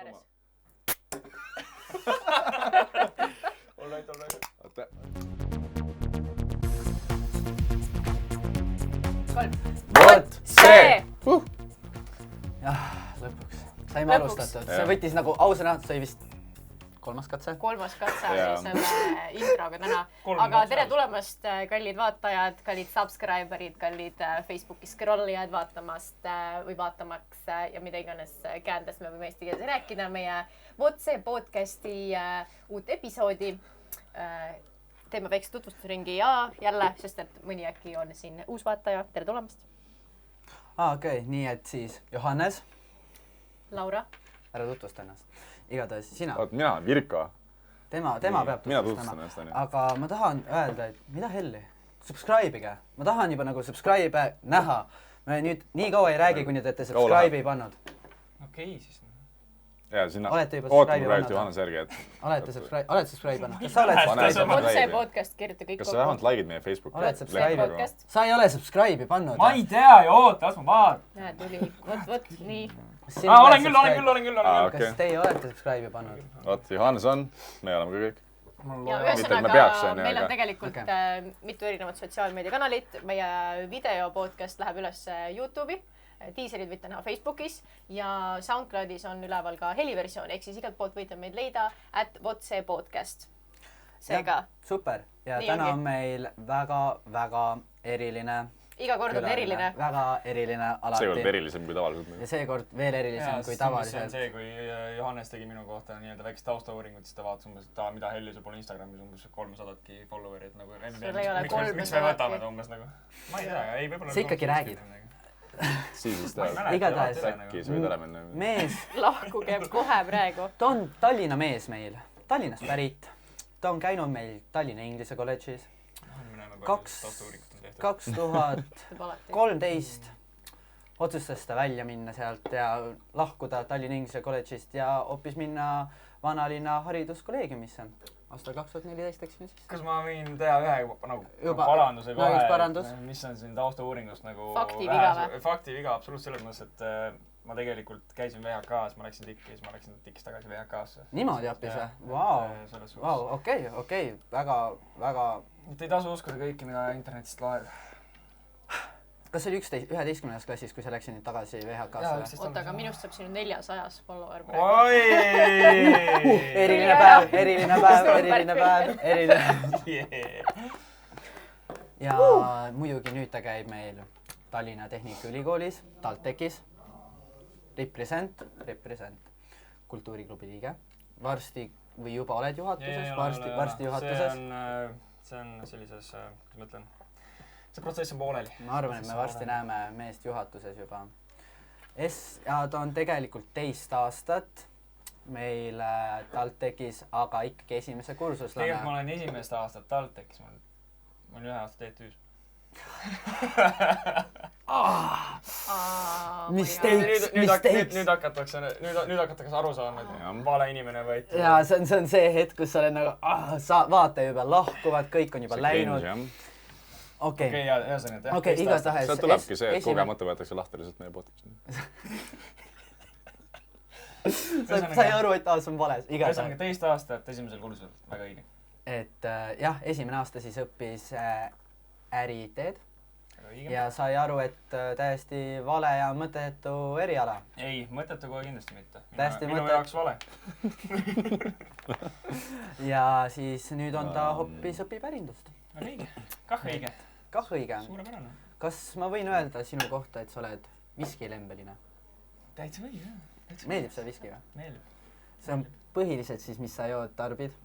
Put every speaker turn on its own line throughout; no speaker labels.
ääres.
All right.
Oota.
3.
Vot see!
Jah, lõpuks. Saime alustatud. See võttis nagu ausõna, sai vist kolmas katse selle introga täna. Aga tere tulemast, kallid vaatajad, kallid subscriberid, kallid Facebooki scrollijad vaatamast või vaatamaks ja mida iganes käändes me võime eesti keeles rääkida. Meie Vot see podcasti uut episoodi. Teeme väikse tutvustusringi ja jälle, sest et mõni äkki on siin uus vaataja. Tere tulemast. Okei, nii et siis Johannes.
Laura.
Ära tutvusta ennast. Igatahes sina.
Oot, mina, Virko.
Tema peab tutvustama. Aga ma tahan öelda, et mida helli? Subscribe'ige. Ma tahan juba nagu subscribe näha. Me nüüd nii kaua ei räägi, kuni te olete subscribe'i pannud.
Okei, siis.
Ja sinna
ootame
praegu Johannes järgi, et...
Olete subscribe pannud? Kas sa oled
subscribe? Vot see podcast kirjuta kõik kokku.
Kas sa vähemalt like'id meie Facebooki?
Oled subscribe? Sa ei ole subscribe'i pannud?
Ma ei tea ju, oota, las ma vaat.
Näe, tuli. Vot, nii.
Olen küll.
Kas teie olete subscribe'i pannud?
Oot, Johannes on. Me oleme ka kõik.
Ja ühesõnaga, meil on tegelikult mitu erinevat sotsiaalmeediakanalit. Meie video podcast läheb üles YouTube'i. Tiiserid võite näha Facebookis ja SoundCloudis on üleval ka heliversioon, ehk siis igalt poolt võite meid leida @ see podcast. Seega.
Super. Ja täna on meil väga eriline.
Iga kord on eriline.
Väga eriline alati.
Seekord erilisem kui tavaliselt.
Ja seekord veel erilisem kui tavaliselt.
See on see, kui Johannes tegi minu kohta nii-öelda väikest taustauuringut, siis ta vaatas umbes, et mida helli sul pole Instagramis umbes 300 followerit nagu.
Sul ei ole 300.
Miks me võtame ta umbes nagu? Ma ei tea, ei võib-olla.
Sa ikkagi räägid.
Siis tead.
Igatahes.
Äkki sa võid ära minna.
Mees.
Lahkuge kohe praegu.
Ta on Tallinna mees meil. Tallinnast pärit. Ta on käinud meil Tallinna Inglise kolledžis. 2013 otsustas ta välja minna sealt ja lahkuda Tallinna Inglise kolledžist ja hoopis minna vanalinna hariduskolleegiumisse. Aastal 2014, eks siis.
Kas ma võin teha ühe nagu paranduse kohe, mis on siin taustauuringust nagu...
Faktiviga või?
Faktiviga, absoluutselt selles mõttes, et ma tegelikult käisin VHK-s, ma läksin TIK-i, siis ma läksin TIK-ist tagasi VHK-sse.
Niimoodi hoopis või? Vau, okei, väga...
Et ei tasu uskuda kõiki, mida internetist loed.
Kas see oli 11. klassis, kui sa läksid nüüd tagasi VHK-sse?
Oota, aga minust saab sinu 400 follower
praegu.
Eriline päev. Ja muidugi nüüd ta käib meil Tallinna Tehnikaülikoolis, TalTechis. Represent. Kultuuriklubi liige. Varsti või juba oled juhatuses? Varsti juhatuses?
See on sellises, kuidas ma ütlen... See protsess on pooleli.
Ma arvan, et me varsti näeme meest juhatuses juba. Ja ta on tegelikult 2 aastat meil TalTechis, aga ikkagi esimese kursuslane.
Tegelikult ma olen esimest aastat TalTechis, ma olen 1 aasta TTÜs.
Mistakes.
Nüüd hakatakse aru saama, et vale inimene võeti.
Ja see on see hetk, kus sa oled nagu, vaata juba lahkuvad, kõik on juba läinud. Okei, igatahes.
Sealt tulebki see, et kogemata võetakse lahti lihtsalt meie podcasti.
Sa ei aru, et see on vales.
Ühesõnaga 2 aastat esimesel kursusel, väga õige.
Et jah, esimene aasta siis õppis äriteed ja sai aru, et täiesti vale ja mõttetu eriala.
Ei, mõttetu kohe kindlasti mitte.
Minu
jaoks vale.
Ja siis nüüd on ta hoopis õpib ärindust.
Õige, kah õige.
Suurepärane. Kas ma võin öelda sinu kohta, et sa oled viskilembeline?
Täitsa või, jah.
Meeldib see viski või?
Meeldib.
See on põhiliselt siis, mis sa jood, tarbid?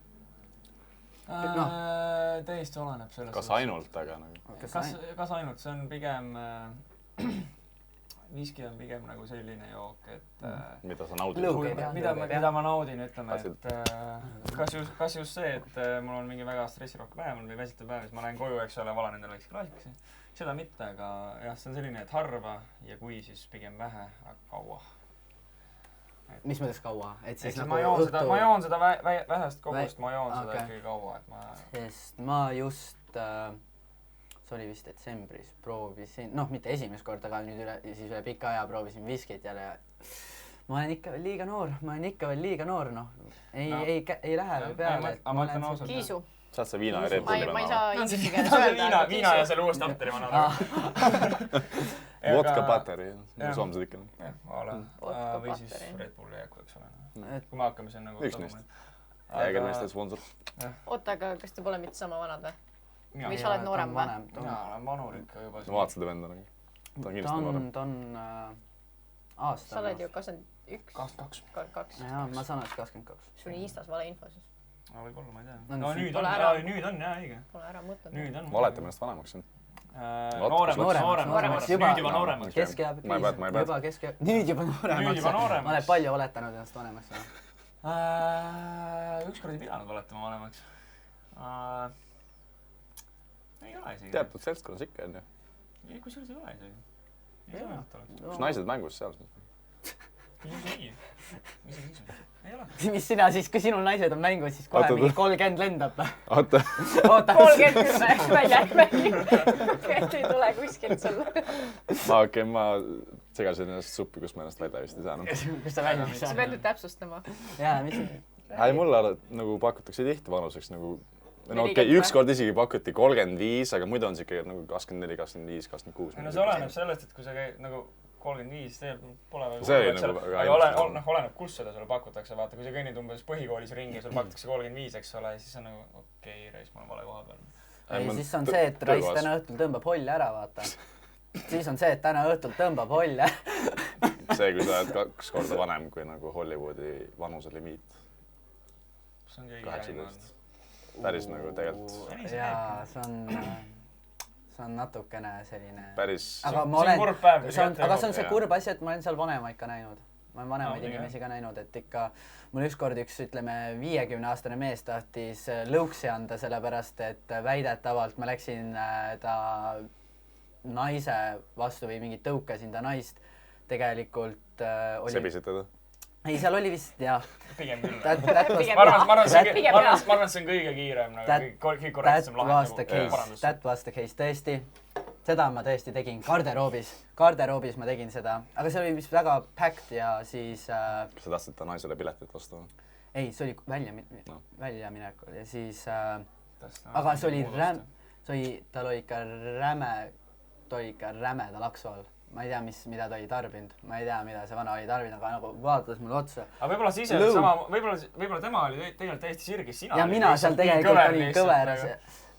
Täiesti oleneb sellest.
Kas ainult, aga nagu?
Kas ainult, see on pigem... Viski on pigem nagu selline jook, et...
Mida sa naudid?
Mida ma naudin, ütleme, et... Kas just see, et mul on mingi väga stressirohke päev või väsitav päev, siis ma lähen koju, eks ole, valan endale väikse klaasiks. Seda mitte, aga jah, see on selline, et harva ja kui siis pigem vähe, aga kaua.
Mis mõttes kaua?
Ma joon seda vähest kogust, ma joon seda ikkagi kaua, et ma...
Sest ma just... See oli vist detsembris, proovisin, mitte esimest korda, aga nüüd üle pika aja proovisin viskit jälle. ma olen ikka veel liiga noor, noh. Ei lähe veel peale.
Ma ütlen ausalt.
Kiisu.
Saad sa viina ja Red Bulli
ma ei saa inglise keeles öelda.
Viina ja selle uus tapteri ma annan.
Vodka bateri, soomsed ikka.
Või siis Red Bulli jääku, eks ole. Kui me hakkame siin nagu...
Üks neist. Jägermeeste sponsor.
Oota, aga kas te pole mitte sama vanad või? Või sa oled noorem või?
Mina olen vanur ikka juba.
Vaat seda venda nagu. Ta on kindlasti noorem.
Ta on aasta.
Sa oled ju 21.
22.
Jaa, ma saan oleks 22.
Sul on Instas vale info siis.
Võib-olla, ma ei tea.
No
No nüüd on, jah, õige.
Pole ära mõtled.
Nüüd on.
Valetame ennast vanemaks siin.
Nooremaks. Nüüd juba nooremaks.
Keskjääb. Juba keskjääb. Nüüd juba nooremaks. Ma olen palju valetanud ennast vanemaks.
Ükskord ei pidanud valetama vanemaks. Ei ole isegi.
Teatud seltskonnas ikka on ju.
Ei, kui selles ei ole isegi. Ei ole mõned oleks.
Kus naised mängus seal?
Ei ole.
Mis sina siis, kui sinul naised on mängus, siis kohe mingi 30 lendab.
Oota.
30 küll välja äkki. Et ei tule kuskilt sulle.
Ma segasin ennast suppi, kus ma ennast välja vist ei saanud.
Kus sa välja ei
Sa pead nüüd täpsustama.
Jaa, mis?
Ei, mulle nagu pakutakse tihti vanuseks nagu... No okei, ükskord isegi pakuti 35, aga muidu on see ikka nagu 24, 25, 26.
No see oleneb sellest, et kui sa käid nagu 35, tegelikult pole väga...
See oli nagu väga
ainult. Oleneb, kus seda sulle pakutakse. Vaata, kui sa kõnnid umbes põhikoolis ringi ja sulle pakutakse 35, eks ole, siis on nagu okei, reis, ma olen vale koha peal.
Ei, siis on see, et Rais täna õhtul tõmbab holli ära, vaata. Siis on see, et täna õhtul tõmbab holli.
See, kui sa oled 2 korda vanem kui nagu Hollywoodi vanuse limiit.
See on keegi
18. Päris nagu tegelikult.
Jaa, see on natukene selline...
Päris...
Aga see on see kurb asi, et ma olen seal vanema ikka näinud. Ma olen vanemaid inimesi ka näinud, et ikka mul ükskord ütleme, 50-aastane mees tahtis lõuksi anda, sellepärast, et väidetavalt ma läksin ta naise vastu või mingit tõukasin ta naist. Tegelikult oli...
Sebisitada?
Ei, seal oli vist, jah.
Pigem küll.
Pigem
Ma arvan, et see on kõige kiirem, kõige korrektsem
lahendus. That was the case, tõesti. Seda ma tõesti tegin garderoobis ma tegin seda, aga see oli vist väga packed ja siis...
Kas sa tahtsid ta naisele piletit vastu?
Ei, see oli väljaminekul ja siis... Aga see oli tal oli ikka rämeda laksu all. Ma ei tea, mida ta oli tarbinud. Ma ei tea, mida see vana oli tarbinud, aga nagu vaatas mulle otsa.
Aga võib-olla siis oli sama... Võib-olla tema oli tegelikult täiesti sirgis.
Ja mina seal tegelikult olin kõveras.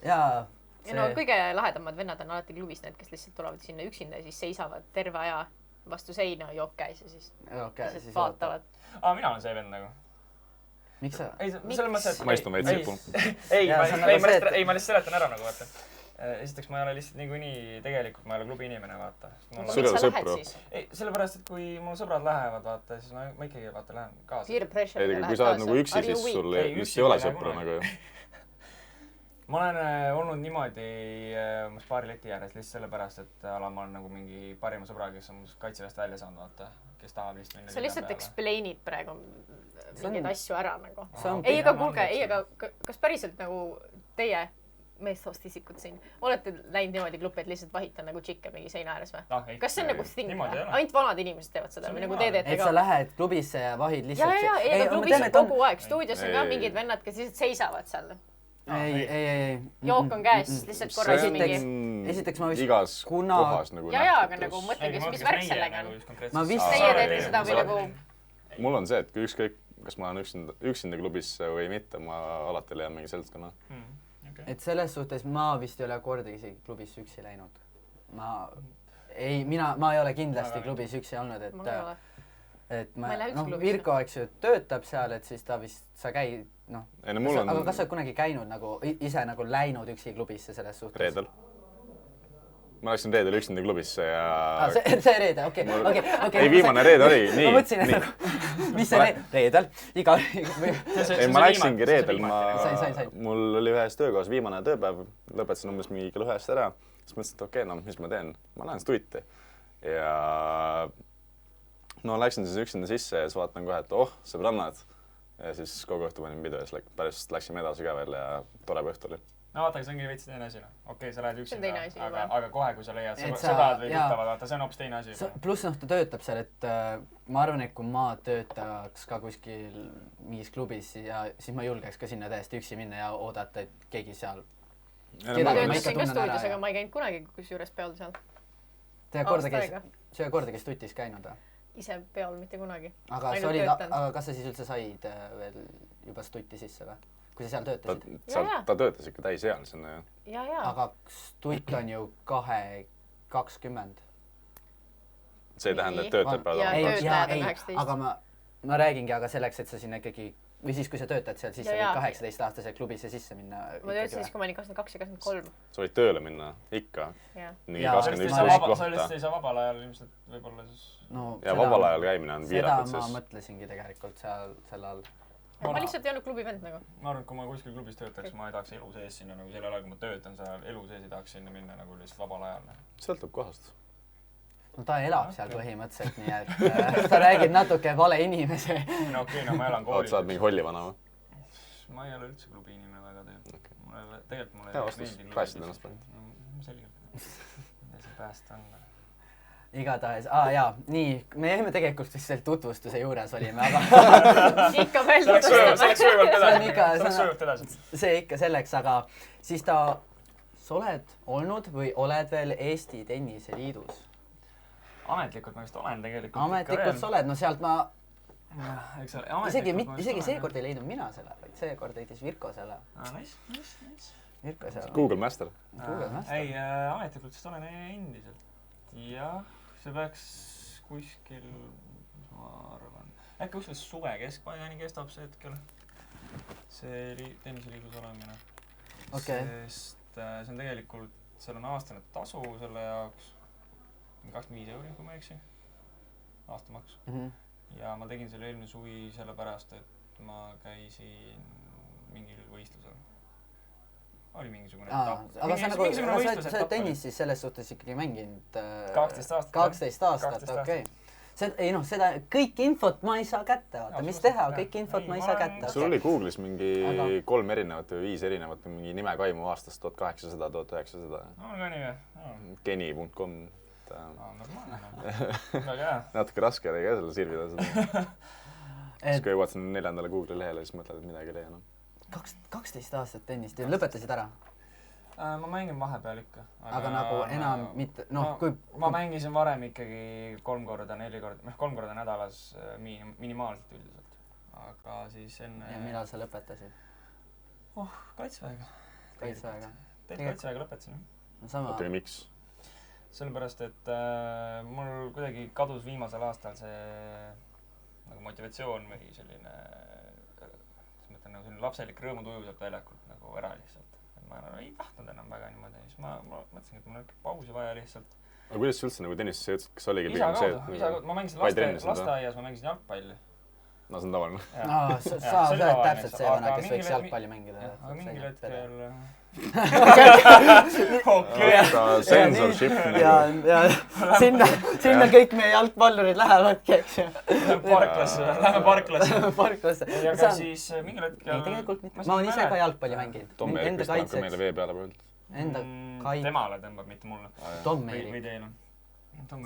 Jaa.
Ja no kõige lahedamad vennad on alati klubis need, kes lihtsalt tulevad sinna üksinda ja siis seisavad terve aja vastu seina jook käis ja siis vaatavad.
Mina olen see vend nagu.
Miks sa?
Ma istun veits sipu.
Ei, ma lihtsalt seletan ära nagu, vaata. Esiteks ma ei ole lihtsalt niikuinii tegelikult, ma ei ole klubi inimene, vaata.
Sul ei ole sõpru?
Ei, sellepärast, et kui mul sõbrad lähevad, vaata, siis ma ikkagi lähen kaasa.
Peer pressure
lähed kaasa. Kui sa oled nagu üksi, siis sul just ei ole sõpru nagu ju.
Ma olen olnud niimoodi umbes paari leti ääres lihtsalt sellepärast, et ma olen nagu mingi parima sõbra, kes on kaitseväest välja saanud, vaata, kes tahab lihtsalt minna.
Sa lihtsalt explainid praegu mingeid asju ära nagu.
Ei,
aga kuulge, aga kas päriselt nagu teie meessoost isikud siin olete läinud niimoodi klubi, et lihtsalt vahita nagu tšikke mingi seina ääres või? Kas see on nagu thing? Ainult vanad inimesed teevad seda või nagu te teete ka?
Et sa lähed klubisse ja vahid lihtsalt...
Jaa, aga klubis on kogu aeg. Stuudios on ka mingid vennad, kes lihtsalt seisavad seal.
Ei.
Jook on käes, lihtsalt korras mingi...
Esiteks ma vist...
Igas kohas nagu...
Jaa, aga nagu mõtle, mis värk sellega on.
Ma vist...
Teie teete seda või nagu...
Mul on see, et kui ükskõik, kas ma olen üksinda klubis või mitte, ma alati leian mingi seltskonna.
Et selles suhtes ma vist ei ole kordagi isegi klubis üksi läinud. Ma ei ole kindlasti klubis üksi olnud, et Virko, eks ju, töötab seal, et siis ta vist, sa käid, noh. Aga kas sa oled kunagi käinud nagu, ise nagu läinud üksi klubisse selles suhtes?
Reedel. Ma läksin reedel üksinda klubisse ja...
See reede, okei.
Ei, viimane reede oli, nii.
Ma mõtlesin, et nagu, mis see reedel?
Ei, ma läksingi reedel, mul oli ühes töökohas viimane tööpäev, lõpetasin umbes mingi kell 1 ära, siis mõtlesin, et okei, no mis ma teen? Ma lähen stuiti. Ja no läksin siis üksinda sisse ja siis vaatan kohe, et sõbrannad. Ja siis kogu õhtu panin pidu ja siis pärast läksime edasi ka veel ja tore õhtu oli.
no vaata, see ongi veits teine asi, noh. Okei, sa lähed üksinda,
aga
kohe, kui sa leiad sõbrad või tuttavad, vaata, see on hoopis teine asi.
Pluss ta töötab seal, et ma arvan, et kui ma töötaks ka kuskil mingis klubis ja siis ma julgeks ka sinna täiesti üksi minna ja oodata, et keegi seal
ma töötasin ka stuudios, aga ma ei käinud kunagi kusjuures peol seal.
See kordagi stutis käinud või?
Ise peol mitte kunagi.
Aga kas sa siis üldse said veel juba stuti sisse või? Kui sa seal töötasid?
Ta töötas ikka täisealisena ju.
Aga stutt on ju 2:20.
See ei tähenda, et töötajad peavad
olema 19.
Aga ma räägingi, aga selleks, et sa sinna ikkagi või siis, kui sa töötad seal, siis sa võid 18-aastase klubisse sisse minna.
Ma töötasin siis, kui ma olin 22 ja 23.
Sa võid tööle minna ikka. Nii 21 kohta.
Sellest ei saa vabal ajal ilmselt võib-olla siis...
Ja vabal ajal käimine on piiratud.
Seda ma mõtlesingi tegelikult selle all.
Ma lihtsalt ei olnud klubi vend nagu.
Ma arvan, et kui ma kuskil klubis töötaks, ma ei tahaks elu sees sinna nagu sellel ajal, kui ma töötan seal, elu sees ei tahaks sinna minna nagu lihtsalt vabal ajal.
Sõltub kohast.
No ta elab seal põhimõtteliselt, nii et ta räägib natuke vale inimese.
No okei, no ma elan koolis.
Sa oled mingi hollivana või?
Ma ei ole üldse klubi inimene väga tegelikult. Tegelikult mulle
meeldib päästid ennast praegu.
Selgelt. Ja see pääst on.
Igatahes, nii, me jäime tegelikult vist seal tutvustuse juures olime, aga...
Ikka veel
tutvustada.
See ikka selleks, aga siis sa oled olnud või oled veel Eesti Tenniseliidus?
Ametlikult ma vist olen tegelikult.
Ametlikult sa oled, no sealt ma... Isegi seekord ei leidnud mina selle, vaid seekord leidis Virko selle.
Nice.
Virko selle.
Google Master.
Ei, ametlikult vist olen endiselt. Ja see peaks kuskil, ma arvan, äkki kuskil suve keskpaigani kestab see hetkel. See tenniseliidus olemine. Sest see on tegelikult, seal on aastane tasu selle jaoks. 25 €, kui ma eksi. Aastamaks. Ja ma tegin selle eelmine suvi sellepärast, et ma käisin mingil võistlusel. Oli mingisugune etapp.
Aga sa oled tennis siis selles suhtes ikkagi mänginud
12 aastat.
12 aastat, okei. Ei noh, seda kõik infot ma ei saa kätte, vaata, mis teha, kõik infot ma ei saa kätte.
Sul oli Google'is mingi 3 erinevat või 5 erinevat mingi nimekaimu aastast 1800, 1900.
No, ka nii või?
Geni.com.
Normaalne. Väga hea.
Natuke raske oli ka selle sirvida seda. Siis kui jõuad sinna 4. Google lehele, siis mõtled, et midagi ei leia enam.
12 aastat tennist ja lõpetasid ära?
Ma mängin vahepeal ikka.
Aga nagu enam mitte, kui...
Ma mängisin varem ikkagi 3 korda, 4 korda, 3 korda nädalas minimaalselt üldiselt. Aga siis enne...
Ja millal sa lõpetasid?
Kaitseväega.
Kaitseväega?
Kaitseväega lõpetasin, jah.
Oota, miks?
Sellepärast, et mul kuidagi kadus viimasel aastal see motivatsioon või selline lapselik rõõmutuju sealt väljakult nagu ära lihtsalt. Ma ei tahtnud enam väga niimoodi. Siis ma mõtlesin, et mul on pausi vaja lihtsalt.
Aga kuidas sa üldse nagu tennisesse jõudsid? Kas oligi
pigem see, et... Ma mängisin lasteaias, ma mängisin jalgpalli.
No see on tavaline.
Sa oled täpselt see vana, kes võiks jalgpalli mängida.
Aga mingil hetkel...
Censorship.
Ja sinna kõik meie jalgpallurid lähevadki, eks ju.
Lähme parklasse. Aga siis mingil hetkel...
Ei, tegelikult mitte. Ma olen ise ka jalgpalli mänginud.
Tom Erik vist läheb ka meile vee peale pööld.
Temale tõmbab, mitte mulle.
Tom Erik.
Või teile.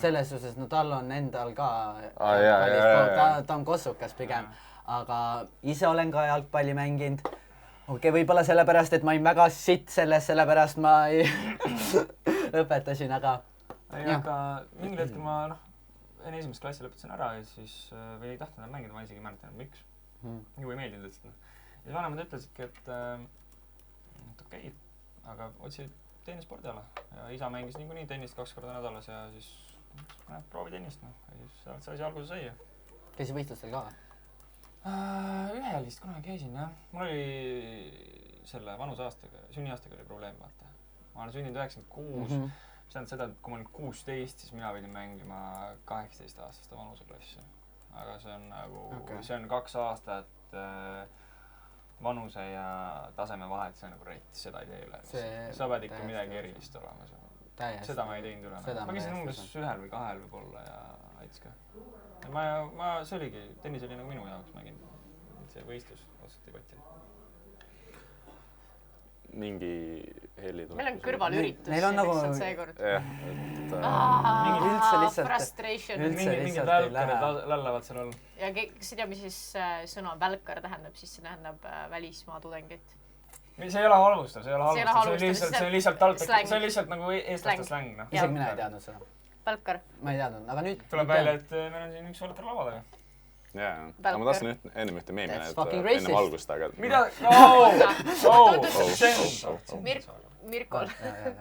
Selles suhtes, no tal on endal ka ta on kossukas pigem, aga ise olen ka jalgpalli mänginud. Okei, võib-olla sellepärast, et ma olin väga sitt sellest, sellepärast ma ei lõpetasin, aga...
Aga mingil hetkel ma enne esimest klassi lõpetasin ära ja siis või ei tahtnud mängida, ma isegi ei mäleta enam miks. Nagu ei meeldinud lihtsalt. Ja vanemad ütlesidki, et okei, aga otsi tennispordiala. Ja isa mängis niikuinii tennist 2 korda nädalas ja siis proovi tennist. Ja siis sealt see asi alguse sai.
Käisi võistlustel ka?
Ühel vist kunagi käisin, jah. Mul oli selle vanuseaastaga, sünniaastaga oli probleem, vaata. Ma olen sündinud 96, mis tähendab seda, et kui ma olin 16, siis mina pidin mängima 18-aastaste vanuseklassi. Aga see on nagu, see on 2 aastat vanuse ja taseme vahet, see on nagu rett, seda ei tee üle. Sa pead ikka midagi erilist olema. Seda ma ei teinud üle. Ma käisin umbes 1 või 2 võib-olla ja aitas ka. See oligi, tennis oli nagu minu jaoks mängin. See võistlus otseselt ei kotti.
mingi heli tuleb.
meil on kõrvalüritus
lihtsalt
seekord.
Jah,
üldse lihtsalt.
Frustration.
Mingid välkarid lallavad seal all.
Ja kes ei tea, mis siis sõna välkar tähendab, siis see tähendab välismaa tudengit.
See ei ole halvustav, see on lihtsalt nagu eestlaste släng.
Isegi mina ei teadnud seda.
Välkar.
Ma ei teadnud, aga nüüd...
Tuleb välja, et meil on siin üks Valter lava taga.
Jaa, aga ma tahtsin ennem ühte meemi enne valgust, aga...
Mida?
Mirkol.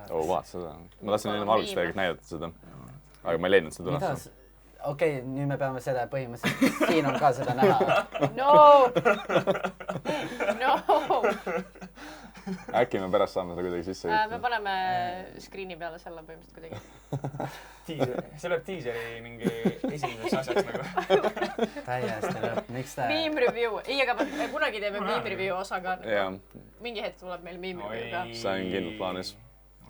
Vaata seda. Ma tahtsin enne valgust tegelikult näidata seda. Aga ma ei leidnud seda üles.
Okei, nüüd me peame seda põhimõtteliselt. Siin on ka seda näha.
No!
Äkki me pärast saame seda kuidagi sisse
me paneme screeni peale selle põhimõtteliselt
kuidagi. See läheb teaseri mingi esimeseks asjaks nagu.
Täiesti lõpp, miks ta...
Meme review. Ei, aga me kunagi teeme meme review osaga. Mingi hetk tuleb meil meme review ka.
See on kindlalt plaanis.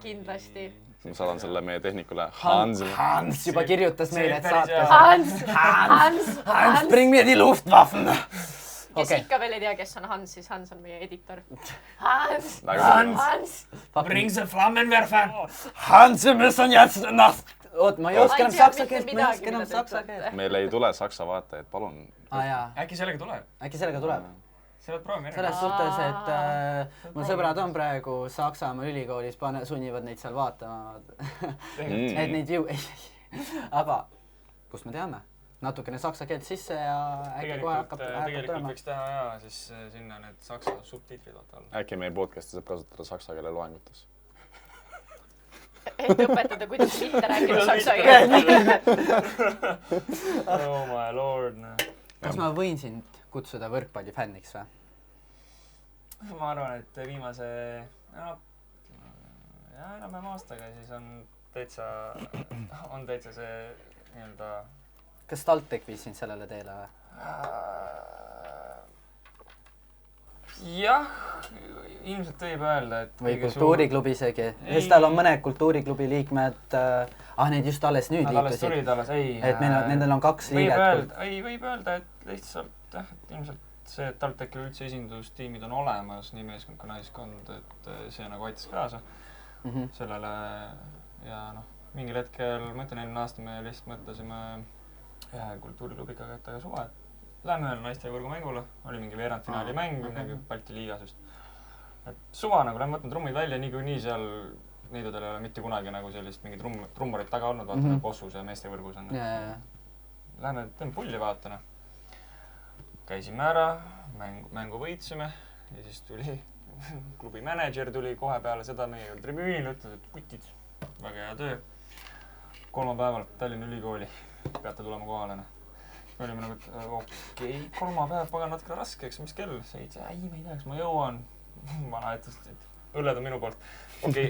Kindlasti.
Ma saadan selle meie tehnikule. Hans
juba kirjutas meile, et saates. Hans, bring me die Luftwaffen.
Kes ikka veel ei tea, kes on Hans, siis Hans on meie editor. Hans!
Bring the Flammenwerfer!
Hans, wir müssen jetzt nach... Oot, ma ei oska enam saksa keelt.
Meil ei tule saksa vaatajaid, palun.
Äkki sellega tuleb? Sa võid proovime.
Selles suhtes, et mul sõbrad on praegu Saksamaa ülikoolis, sunnivad neid seal vaatama. Et neid ju... Aga, kust me teame? Natukene saksa keelt sisse ja äkki kohe hakkab tulema.
Tegelikult võiks teha ja siis sinna need saksa subtiitrid vaata alla.
Äkki meie podcasti saab kasutada saksa keele loengutes.
Et õpetada, kuidas mitte rääkida saksa keelt.
Oh my lord.
Kas ma võin sind kutsuda võrkpallifänniks või?
Ma arvan, et viimase enam aastaga siis on täitsa see nii-öelda
kas TalTech viis sind sellele teele või?
Jah, ilmselt võib öelda, et...
Või kultuuriklubi isegi. Sest tal on mõned kultuuriklubi liikmed, need just alles nüüd liitusid. Et nendel on 2 liiget.
Võib öelda, et lihtsalt ilmselt see, et TalTechil üldse esindustiimid on olemas, nii meeskond kui naiskond, et see nagu aitas kaasa sellele ja mingil hetkel, ma ütlen, eelmine aasta me lihtsalt mõtlesime ühe kultuuriklubiga, et aga suve. Lähme ühele naistevõrgu mängule, oli mingi veerandfinaali mäng, midagi Balti liigas just. Et suva nagu lähme võtnud trummid välja, nii seal neidudel ei ole mitte kunagi nagu sellist mingi trummarit taga olnud, vaata Kossus ja meestevõrgus on. Lähme teeme pulli vaatana. Käisime ära, mängu võitsime ja siis tuli klubi manager tuli kohe peale seda meie tribüünil, ütles, et kutid, väga hea töö. 3 päeval Tallinna Ülikooli. Peate tulema kohale. Me olime nagu, et okei, 3 päev, pagan natuke raske, eks mis kell? Ei, ma ei tea, kas ma jõuan. Vana ütles, et õlled on minu poolt. Okei,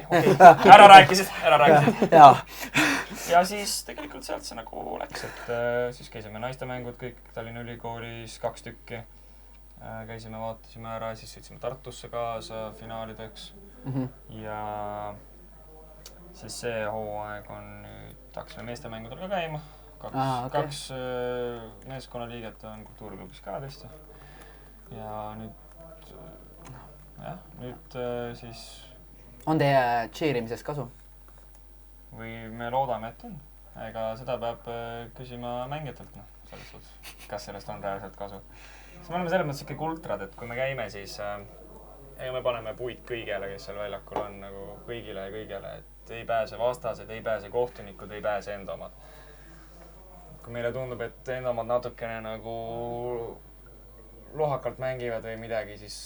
ära rääkisid. Ja siis tegelikult sealt see nagu läks, et siis käisime naistemängud kõik Tallinna Ülikoolis 2 tükki. Käisime, vaatasime ära, siis sõitsime Tartusse kaasa finaalideks. Ja siis see hooaeg on nüüd, hakkasime meestemängudel ka käima. 2 meeskonnaliiget on kultuuriklubis ka tõesti. Ja nüüd siis...
On teie cheerimisest kasu?
Või me loodame, et on. Ega seda peab küsima mängijatelt, selles suhtes, kas sellest on reaalselt kasu. Siis me oleme selles mõttes ikkagi ultrad, et kui me käime, siis me paneme puid kõigele, kes seal väljakul on, nagu kõigile, et ei pääse vastased, ei pääse kohtunikud, ei pääse enda omad. Kui meile tundub, et enda omad natukene nagu lohakalt mängivad või midagi, siis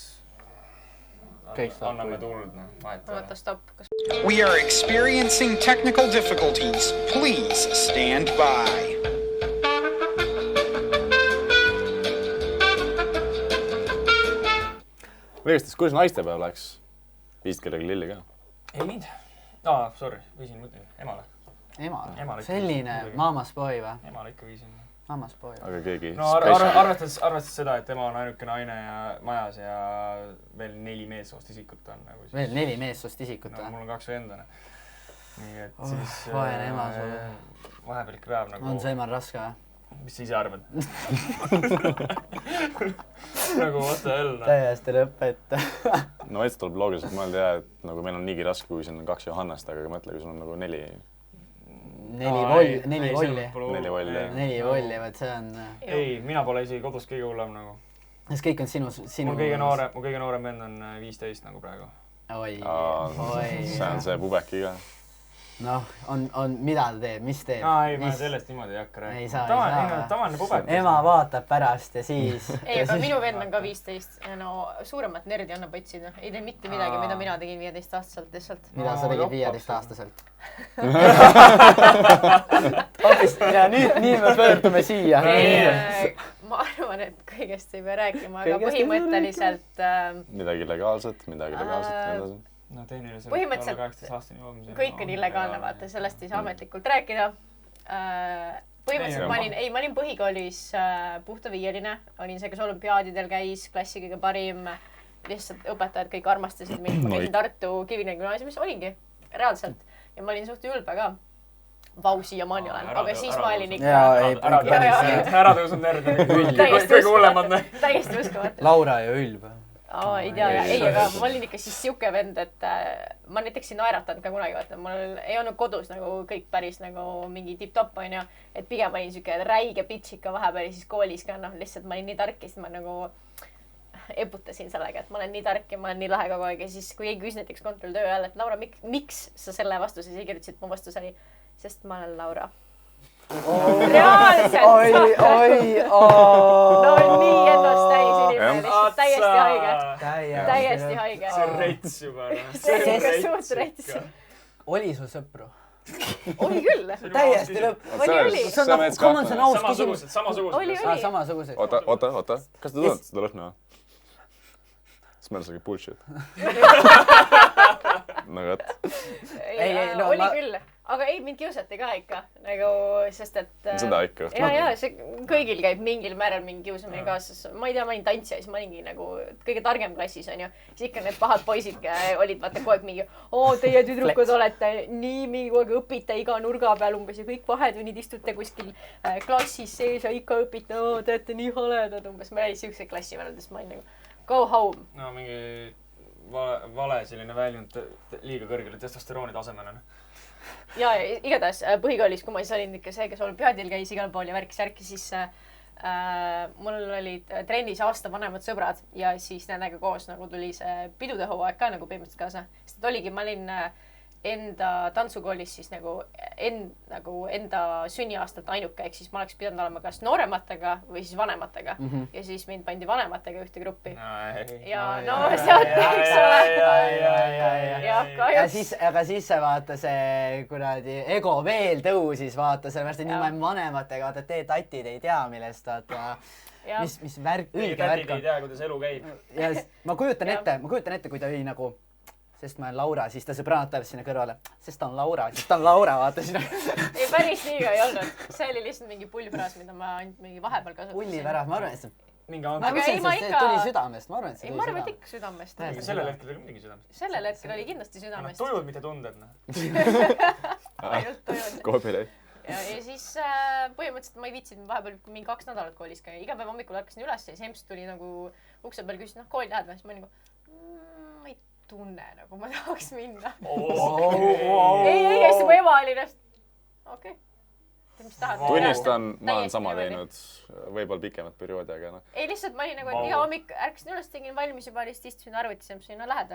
anname tuld.
Oota, stopp.
We are experiencing technical difficulties. Please stand by.
Võigestas, kuidas naistepäev läks? Viisid kellegi lilli ka?
Ei mind. Sorry, viisin emale.
Emale? Selline maamas boy või?
Emale ikka viisin.
Maamas boy.
Aga keegi...
No arvestades seda, et ema on ainuke naine ja majas ja veel 4 meessoost isikut on.
Veel 4 meessoost isikut on?
No mul on 2 vendane. Nii et siis...
Vaene ema sul.
Vahepeal ikka peab nagu...
On see emal raske või?
mis sa ise arvad? Nagu what the hell.
Täiesti lõpp, et...
No veits tuleb loogiliselt mõelda jah, et nagu meil on niigi raske, kui siin on 2 Johannest, aga mõtle, kui sul on nagu 4 volli, vaid see on...
Ei, mina pole isegi kodus kõige hullem nagu.
Kas kõik on sinu...
Mu kõige noorem vend on 15 nagu praegu.
Oi.
See on see pubeki ka.
Noh, on mida ta teeb, mis teeb?
Ei, ma sellest niimoodi ei hakka rääkima.
Ei saa.
Tavaline pubek.
Ema vaatab pärast ja siis...
Ei, aga minu vend on ka 15 ja no suuremat nerdi annab otsida. Ei tee mitte midagi, mida mina tegin 15-aastaselt lihtsalt.
Mida sa tegid 15-aastaselt? Ja nii me pöördume siia.
Ma arvan, et kõigest ei pea rääkima, aga põhimõtteliselt...
Midagi legaalset, midagi legaalset.
No tehniliselt
põhimõtteliselt kõik on illegaalne, vaata, sellest ei saa ametlikult rääkida. Põhimõtteliselt ma olin põhikoolis puhta viieline, olin see, kes olümpiaadidel käis, klassi kõige parim, lihtsalt õpetajad kõik armastasid mind, ma käisin Tartu Kivinõmme gümnaasiumis, olingi, reaalselt. Ja ma olin suht ülbe ka. Vau, siiamaani olen, aga siis ma olin ikka...
Ära tõusnud nerd. Kõige hullemad.
Täiesti uskumatu.
Laura ja ülbe.
Ei tea, ei, aga ma olin ikka siis siuke vend, et ma näiteks ei naeratanud ka kunagi, vaata, mul ei olnud kodus nagu kõik päris nagu mingi tipp-topp, on ju, et pigem olin siuke räige bitch ikka vahepeal ja siis koolis ka, noh, lihtsalt ma olin nii tark ja siis ma nagu eputasin sellega, et ma olen nii tark ja ma olen nii lahe kogu aeg ja siis, kui ei küsi näiteks kontrolltöö ajal, et Laura, miks sa selle vastuse siia kirjutasid, mu vastus oli, sest ma olen Laura. Reaalselt! No nii ennast täis inimene, täiesti haige. Täiesti haige.
See on rets juba.
See on suht rets.
Oli sul sõpru?
Oli küll.
Täiesti lõpp.
Oli.
Samasugused.
Oota. Kas te tunnete seda lõhna? Smells like bullshit. Nagu et.
Oli küll. Aga ei, mind kiusati ka ikka, nagu, sest et...
Seda ikka.
Ja, see kõigil käib mingil määral mingi kiusamine kaasas. Ma ei tea, ma olin tantsija, siis ma olingi nagu kõige targem klassis, on ju. Siis ikka need pahad poisid olid, vaata, kogu aeg mingi, teie tüdrukud olete nii mingi kogu aeg õpite iga nurga peal umbes ja kõik vahetunnid istute kuskil klassis sees ja ikka õpite, te olete nii haledad umbes. Ma olin siukse klassi peal, siis ma olin nagu, go home.
No mingi vale selline väljund liiga kõrgele testosterooni tasemele.
Ja igatahes põhikoolis, kui ma siis olin ikka see, kes olümpiaadil käis igal pool ja värkis, siis mul olid trennis aasta vanemad sõbrad ja siis nendega koos nagu tuli see pidude hooaeg ka nagu põhimõtteliselt kaasa. Sest oligi, ma olin enda tantsukoolis siis nagu enda sünniaastalt ainuke, ehk siis ma oleks pidanud olema kas noorematega või siis vanematega. Ja siis mind pandi vanematega ühte gruppi. Ja no sealt, eks ole.
Aga siis see vaata see kuradi ego veel tõusis, vaata sellepärast, et nüüd ma olen vanematega, vaata teie tatid ei tea, millest vaata mis värk, õige värk
on. Ei tea, kuidas elu käib.
Ja ma kujutan ette, kui ta oli nagu sest ma olen Laura, siis ta sõbrannad tuleb sinna kõrvale. Sest ta on Laura, vaata sinna.
Ei, päris nii ka ei olnud. See oli lihtsalt mingi pullfraas, mida ma ainult mingi vahepeal kasutasin.
Pullivärav, ma arvan, et see
tuli
südamest, ma arvan, et see
tuli südamest. Ma arvan, et ikka südamest.
Sellel hetkel oli midagi südamest.
Sellel hetkel oli kindlasti südamest.
Tujud, mitte tunded.
Ainult tujud.
Koopilei.
Ja siis põhimõtteliselt ma ei viitsinud vahepeal mingi 2 nädalat koolis käia. Iga päev hommikul hakkasin üles ja siis Hems tuli nagu ukse peal küsis, kooli lähed või? Siis ma nagu, ma ei tunne, nagu ma tahaks minna. Ei, hästi mu ema oli näst. Okei. Mis tahad?
Tunnistan, ma olen sama teinud võib-olla pikemat perioodi, aga noh.
Ei, lihtsalt ma olin nagu, et iga hommik ärkasin üles, tegin valmis juba, lihtsalt istusin arvutis ja mõtlesin, lähed.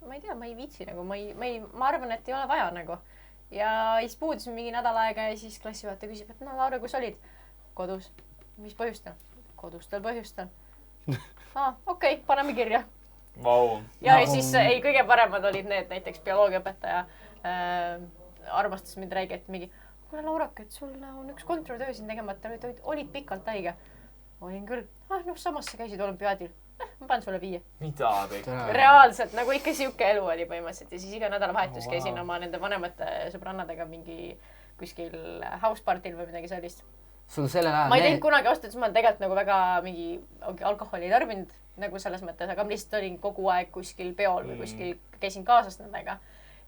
Ma ei tea, ma ei viitsi nagu, ma arvan, et ei ole vaja nagu. Ja siis puudusin mingi nädal aega ja siis klassijuhataja küsib, et Laura, kus olid? Kodus. Mis põhjustel? Kodustel põhjustel. Okei, paneme kirja. Ja siis kõige paremad olid need, näiteks bioloogiaõpetaja armastas mind räigelt mingi, kuule Laurake, et sul on üks kontroltöö siin tegemata, olid pikalt haige. Olin küll. Samas sa käisid olümpiaadil. Ma panen sulle 5.
Mida tegid?
Reaalselt, nagu ikka siuke elu oli põhimõtteliselt ja siis iga nädalavahetus käisin oma nende vanemate sõbrannadega mingi kuskil housepartil või midagi sellist.
Sul sellel ajal...
Ma ei teinud kunagi ausalt, ma tegelikult nagu väga mingi alkoholi ei tarbinud nagu selles mõttes, aga ma lihtsalt olin kogu aeg kuskil peol või kuskil käisin kaasas nendega.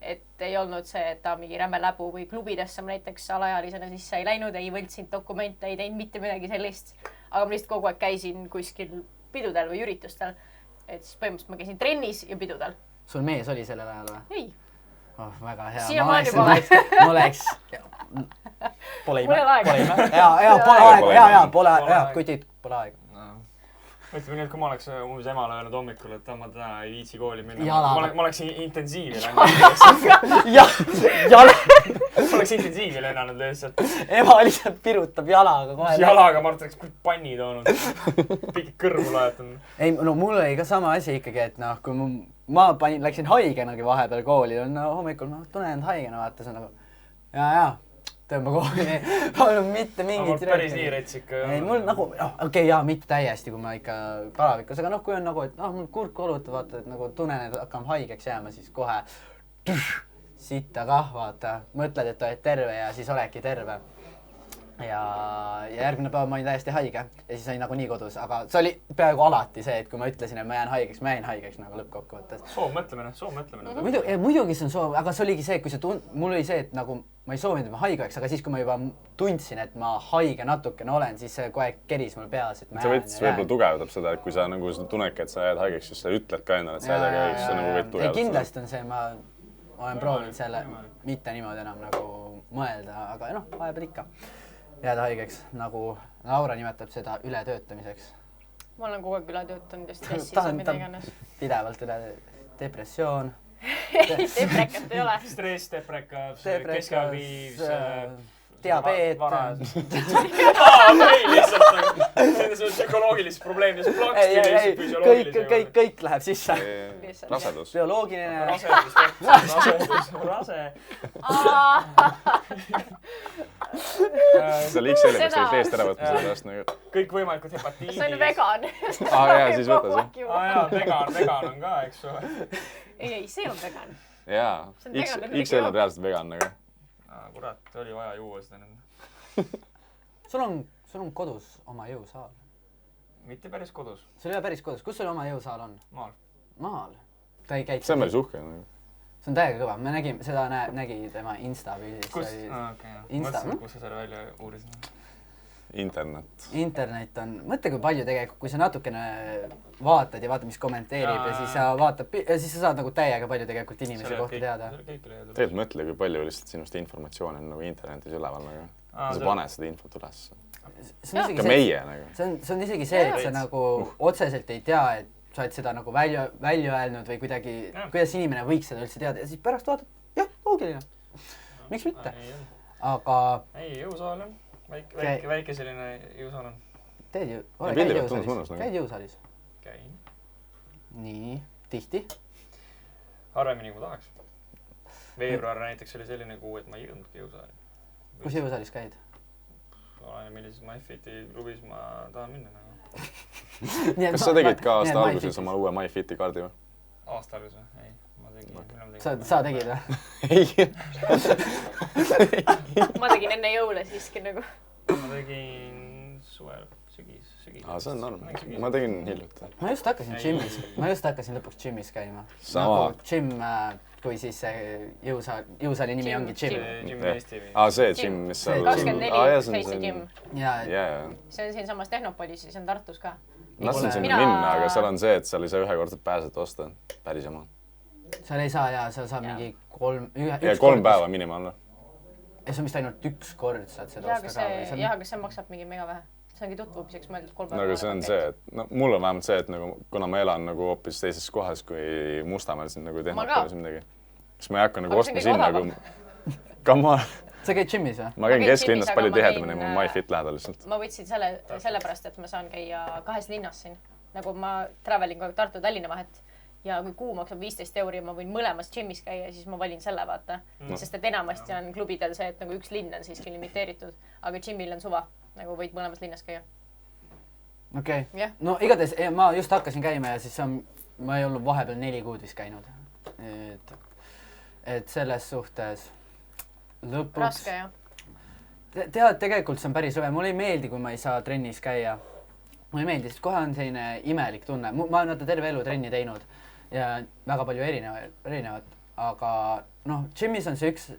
et ei olnud see, et ta mingi räme läbu või klubidesse ma näiteks alaealisena sisse ei läinud, ei võltsinud dokumente, ei teinud mitte midagi sellist. Aga ma lihtsalt kogu aeg käisin kuskil pidudel või üritustel. Et siis põhimõtteliselt ma käisin trennis ja pidudel.
Sul mees oli sellel ajal või?
Ei.
Oh, väga hea.
Siiamaani pole.
Ma oleks... Pole ime. Pole aeg. Kutid, pole aeg.
Mõtleme nii, et kui ma oleks umbes emale öelnud hommikul, et ma täna ei viitsi kooli minna. Ma oleks intensiivi lennanud.
Jala.
Ma oleks intensiivi lennanud lihtsalt.
Ema lihtsalt pirutab jalaga kohe.
Jalaga ma oleks kui panni toonud. Pikid kõrvu laetanud.
Ei, no mul oli ka sama asi ikkagi, et noh, kui ma läksin haigenagi vahepeal kooli, hommikul ma tunnen end haigena, vaata, see on nagu jaa. Tõmba kooli, palun mitte mingit
mul päris nii rets ikka.
Ei, mul nagu, okei, jaa, mitte täiesti, kui ma ikka palavikas, aga noh, kui on nagu, et mul kurk olutab, vaata, et nagu tunnen, et hakkam haigeks jääma, siis kohe sitta kah, vaata, mõtled, et oled terve ja siis oledki terve. Ja järgmine päev ma olin täiesti haige ja siis olin nagu nii kodus, aga see oli peaaegu alati see, et kui ma ütlesin, et ma jäin haigeks nagu lõppkokkuvõttes.
Soovmõtlemine.
Muidugi see on soov, aga see oligi see, kui mul oli see, et nagu ma ei soovinud, et ma haige oleks, aga siis, kui ma juba tundsin, et ma haige natukene olen, siis see kogu aeg keris mul peas, et ma
jään. See võib-olla tugevdab seda, et kui sa nagu tunnedki, et sa jääd haigeks, siis sa ütled ka endale, et sa jääd haigeks, see nagu võib tugevdab.
Kindlasti on see, ma olen proovinud selle mitte niimoodi enam nagu mõelda, aga noh, vahepeal ikka jääda haigeks, nagu Laura nimetab seda ületöötamiseks.
Ma olen kogu aeg ületöötanud ja stressis ja mida iganes.
Pidevalt üle depressioon.
Deprekat ei ole.
Stress, deprekas, keskaviivs,
diabeet.
Ei, lihtsalt nendes on psühholoogilised probleemid, see plaksti lihtsalt füsioloogilise.
Kõik läheb sisse.
Rasedus.
Bioloogiline.
Rase.
Seal X-eli peaks teid teest ära võtma selle pärast nagu.
Kõik võimalikud hepatiidid.
See on vegan.
Jaa, siis võta see.
Jaa, vegan on ka, eks ole.
Ei, see on vegan.
Jaa, X-el on reaalselt vegan nagu.
Kurat, oli vaja juua seda nüüd.
Sul on kodus oma jõusaal?
Mitte päris kodus.
Sul ei ole päris kodus. Kus sul oma jõusaal on?
Maal.
Maal? Ta ei käid...
See on päris uhke.
See on täiega kõva. Me nägime, seda nägi tema Insta-pildis.
Kus? Mõtlesin, kus sa selle välja uurisid. Internet
on, mõtle kui palju tegelikult, kui sa natukene vaatad ja vaatad, mis kommenteerib ja siis sa vaatad, ja siis sa saad nagu täiega palju tegelikult inimesi kohta teada.
Tegelikult mõtle, kui palju lihtsalt sinust informatsiooni on nagu internetis üleval nagu. Sa paned seda infot üles. Ka meie nagu.
See on isegi see, et sa nagu otseselt ei tea, et sa oled seda nagu välja öelnud või kuidagi, kuidas inimene võiks seda üldse teada ja siis pärast vaatad, jah, loogiline. Miks mitte? Aga... Ei,
jõusaal on. Väike selline jõusaal on.
Käid jõusaalis?
Käin.
Nii, tihti?
Harvemini kui tahaks. Veebruar näiteks oli selline kuu, et ma ei jõudnudki jõusaali.
Kus jõusaalis käid?
Olen millises MyFiti klubis ma tahan minna nagu.
Kas sa tegid ka aasta alguses oma uue MyFiti kaardi või?
Aasta alguses või? Ei, ma tegin.
Sa tegid või?
Ei.
Ma tegin enne jõule siiski nagu.
Ma tegin suvel, sügis.
See on norm. Ma tegin hiljuti.
Ma just hakkasin lõpuks gymmis käima.
Sama.
Gym, kui siis jõusaali nimi ongi gym.
See gym, mis seal...
24 Face Gym. See on siin samas Tehnopolis, see on Tartus ka.
Lasin sinna minna, aga seal on see, et seal ei saa ühekordselt pääset osta. Päris jama.
Seal ei saa ja seal saab mingi
3 päeva minimaalne.
Ja see on vist ainult üks kord saad seda osta ka.
Jah, aga see maksab mingi mega vähe. See ongi tutvumiseks mõeldud 3 päeva.
Aga see on see, et mul on vähemalt see, et kuna ma elan nagu hoopis teises kohas kui Mustamäel siin nagu Tehnopolis midagi. Siis ma ei hakka nagu ostma sinna nagu...
Sa käid gymmis või?
Ma käin kesklinnas palju tihedamini, mul MyFit lähedal lihtsalt.
Ma võtsin sellepärast, et ma saan käia 2 linnas siin. Nagu ma travelin kogu Tartu Tallinna vahet ja kui kuu maksab 15 € ja ma võin mõlemas gymmis käia, siis ma valin selle vaata. Sest et enamasti on klubidel see, et nagu üks linn on siiski limiteeritud, aga gymmil on suva, nagu võid mõlemas linnas käia.
Okei. No igatahes ma just hakkasin käima ja siis ma ei olnud vahepeal 4 kuud vist käinud. Et selles suhtes lõpuks...
Raske, jah.
Tead, tegelikult see on päris rõve. Mulle ei meeldi, kui ma ei saa trennis käia. Mulle ei meeldi, sest kohe on selline imelik tunne. Ma olen terve elu trenni teinud ja väga palju erinevat. aga noh, džimis on see üks,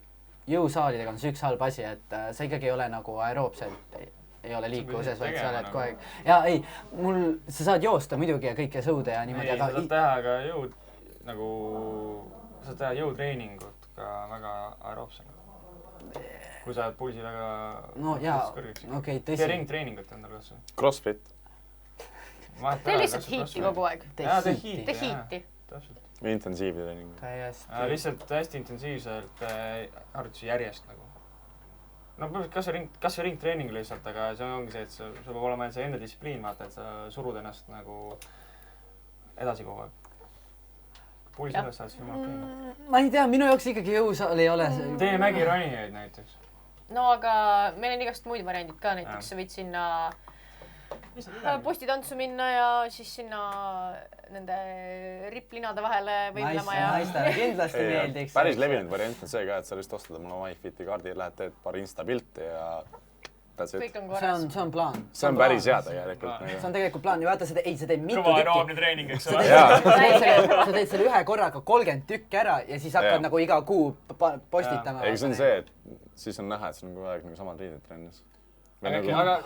jõusaalidega on see üks halb asi, et sa ikkagi ei ole nagu aeroobselt, ei ole liikuvuses, vaid sa oled kogu aeg. Ja ei, sa saad joosta muidugi ja kõike sõuda ja niimoodi,
aga... Sa saad teha ka jõud, nagu, sa saad teha jõutreeningut ka väga aeroobsena. Kui sa oled pulsi väga kõrgeks.
Okei, tõsi.
Tee ringtreeningut endal kas või?
Crossfit.
Tee lihtsalt hiiti kogu aeg.
Tee hiiti.
Või intensiivne treening.
Lihtsalt hästi intensiivselt harjutusi järjest nagu. No kas või ringtreening lihtsalt, aga see ongi see, et sul peab olema see enda distsipliin, vaata, et sa surud ennast nagu edasi kogu aeg. Pulsi üles saad, siis on okei.
Ma ei tea, minu jaoks ikkagi jõusaal ei ole see.
Tee mägironijaid näiteks.
No aga meil on igast muid variandid ka, näiteks sa võid sinna postitantsu minna ja siis sinna nende ripplinade vahele võimlema ja...
Naistele kindlasti meeldiks.
Päris levinud variant on see ka, et sa lihtsalt ostad oma MyFiti kaardi ja lähed teed paar Insta-pilti ja
kõik on korras.
See on plaan.
See on päris hea tegelikult.
See on tegelikult plaan ja vaata, sa teed mitu
kõva aeroobne treening, eks ole.
Sa teed selle ühe korraga 30 tükki ära ja siis hakkad nagu iga kuu postitama.
Ega see on see, et siis on näha, et see on kogu aeg nagu samad riided trennis.
Aga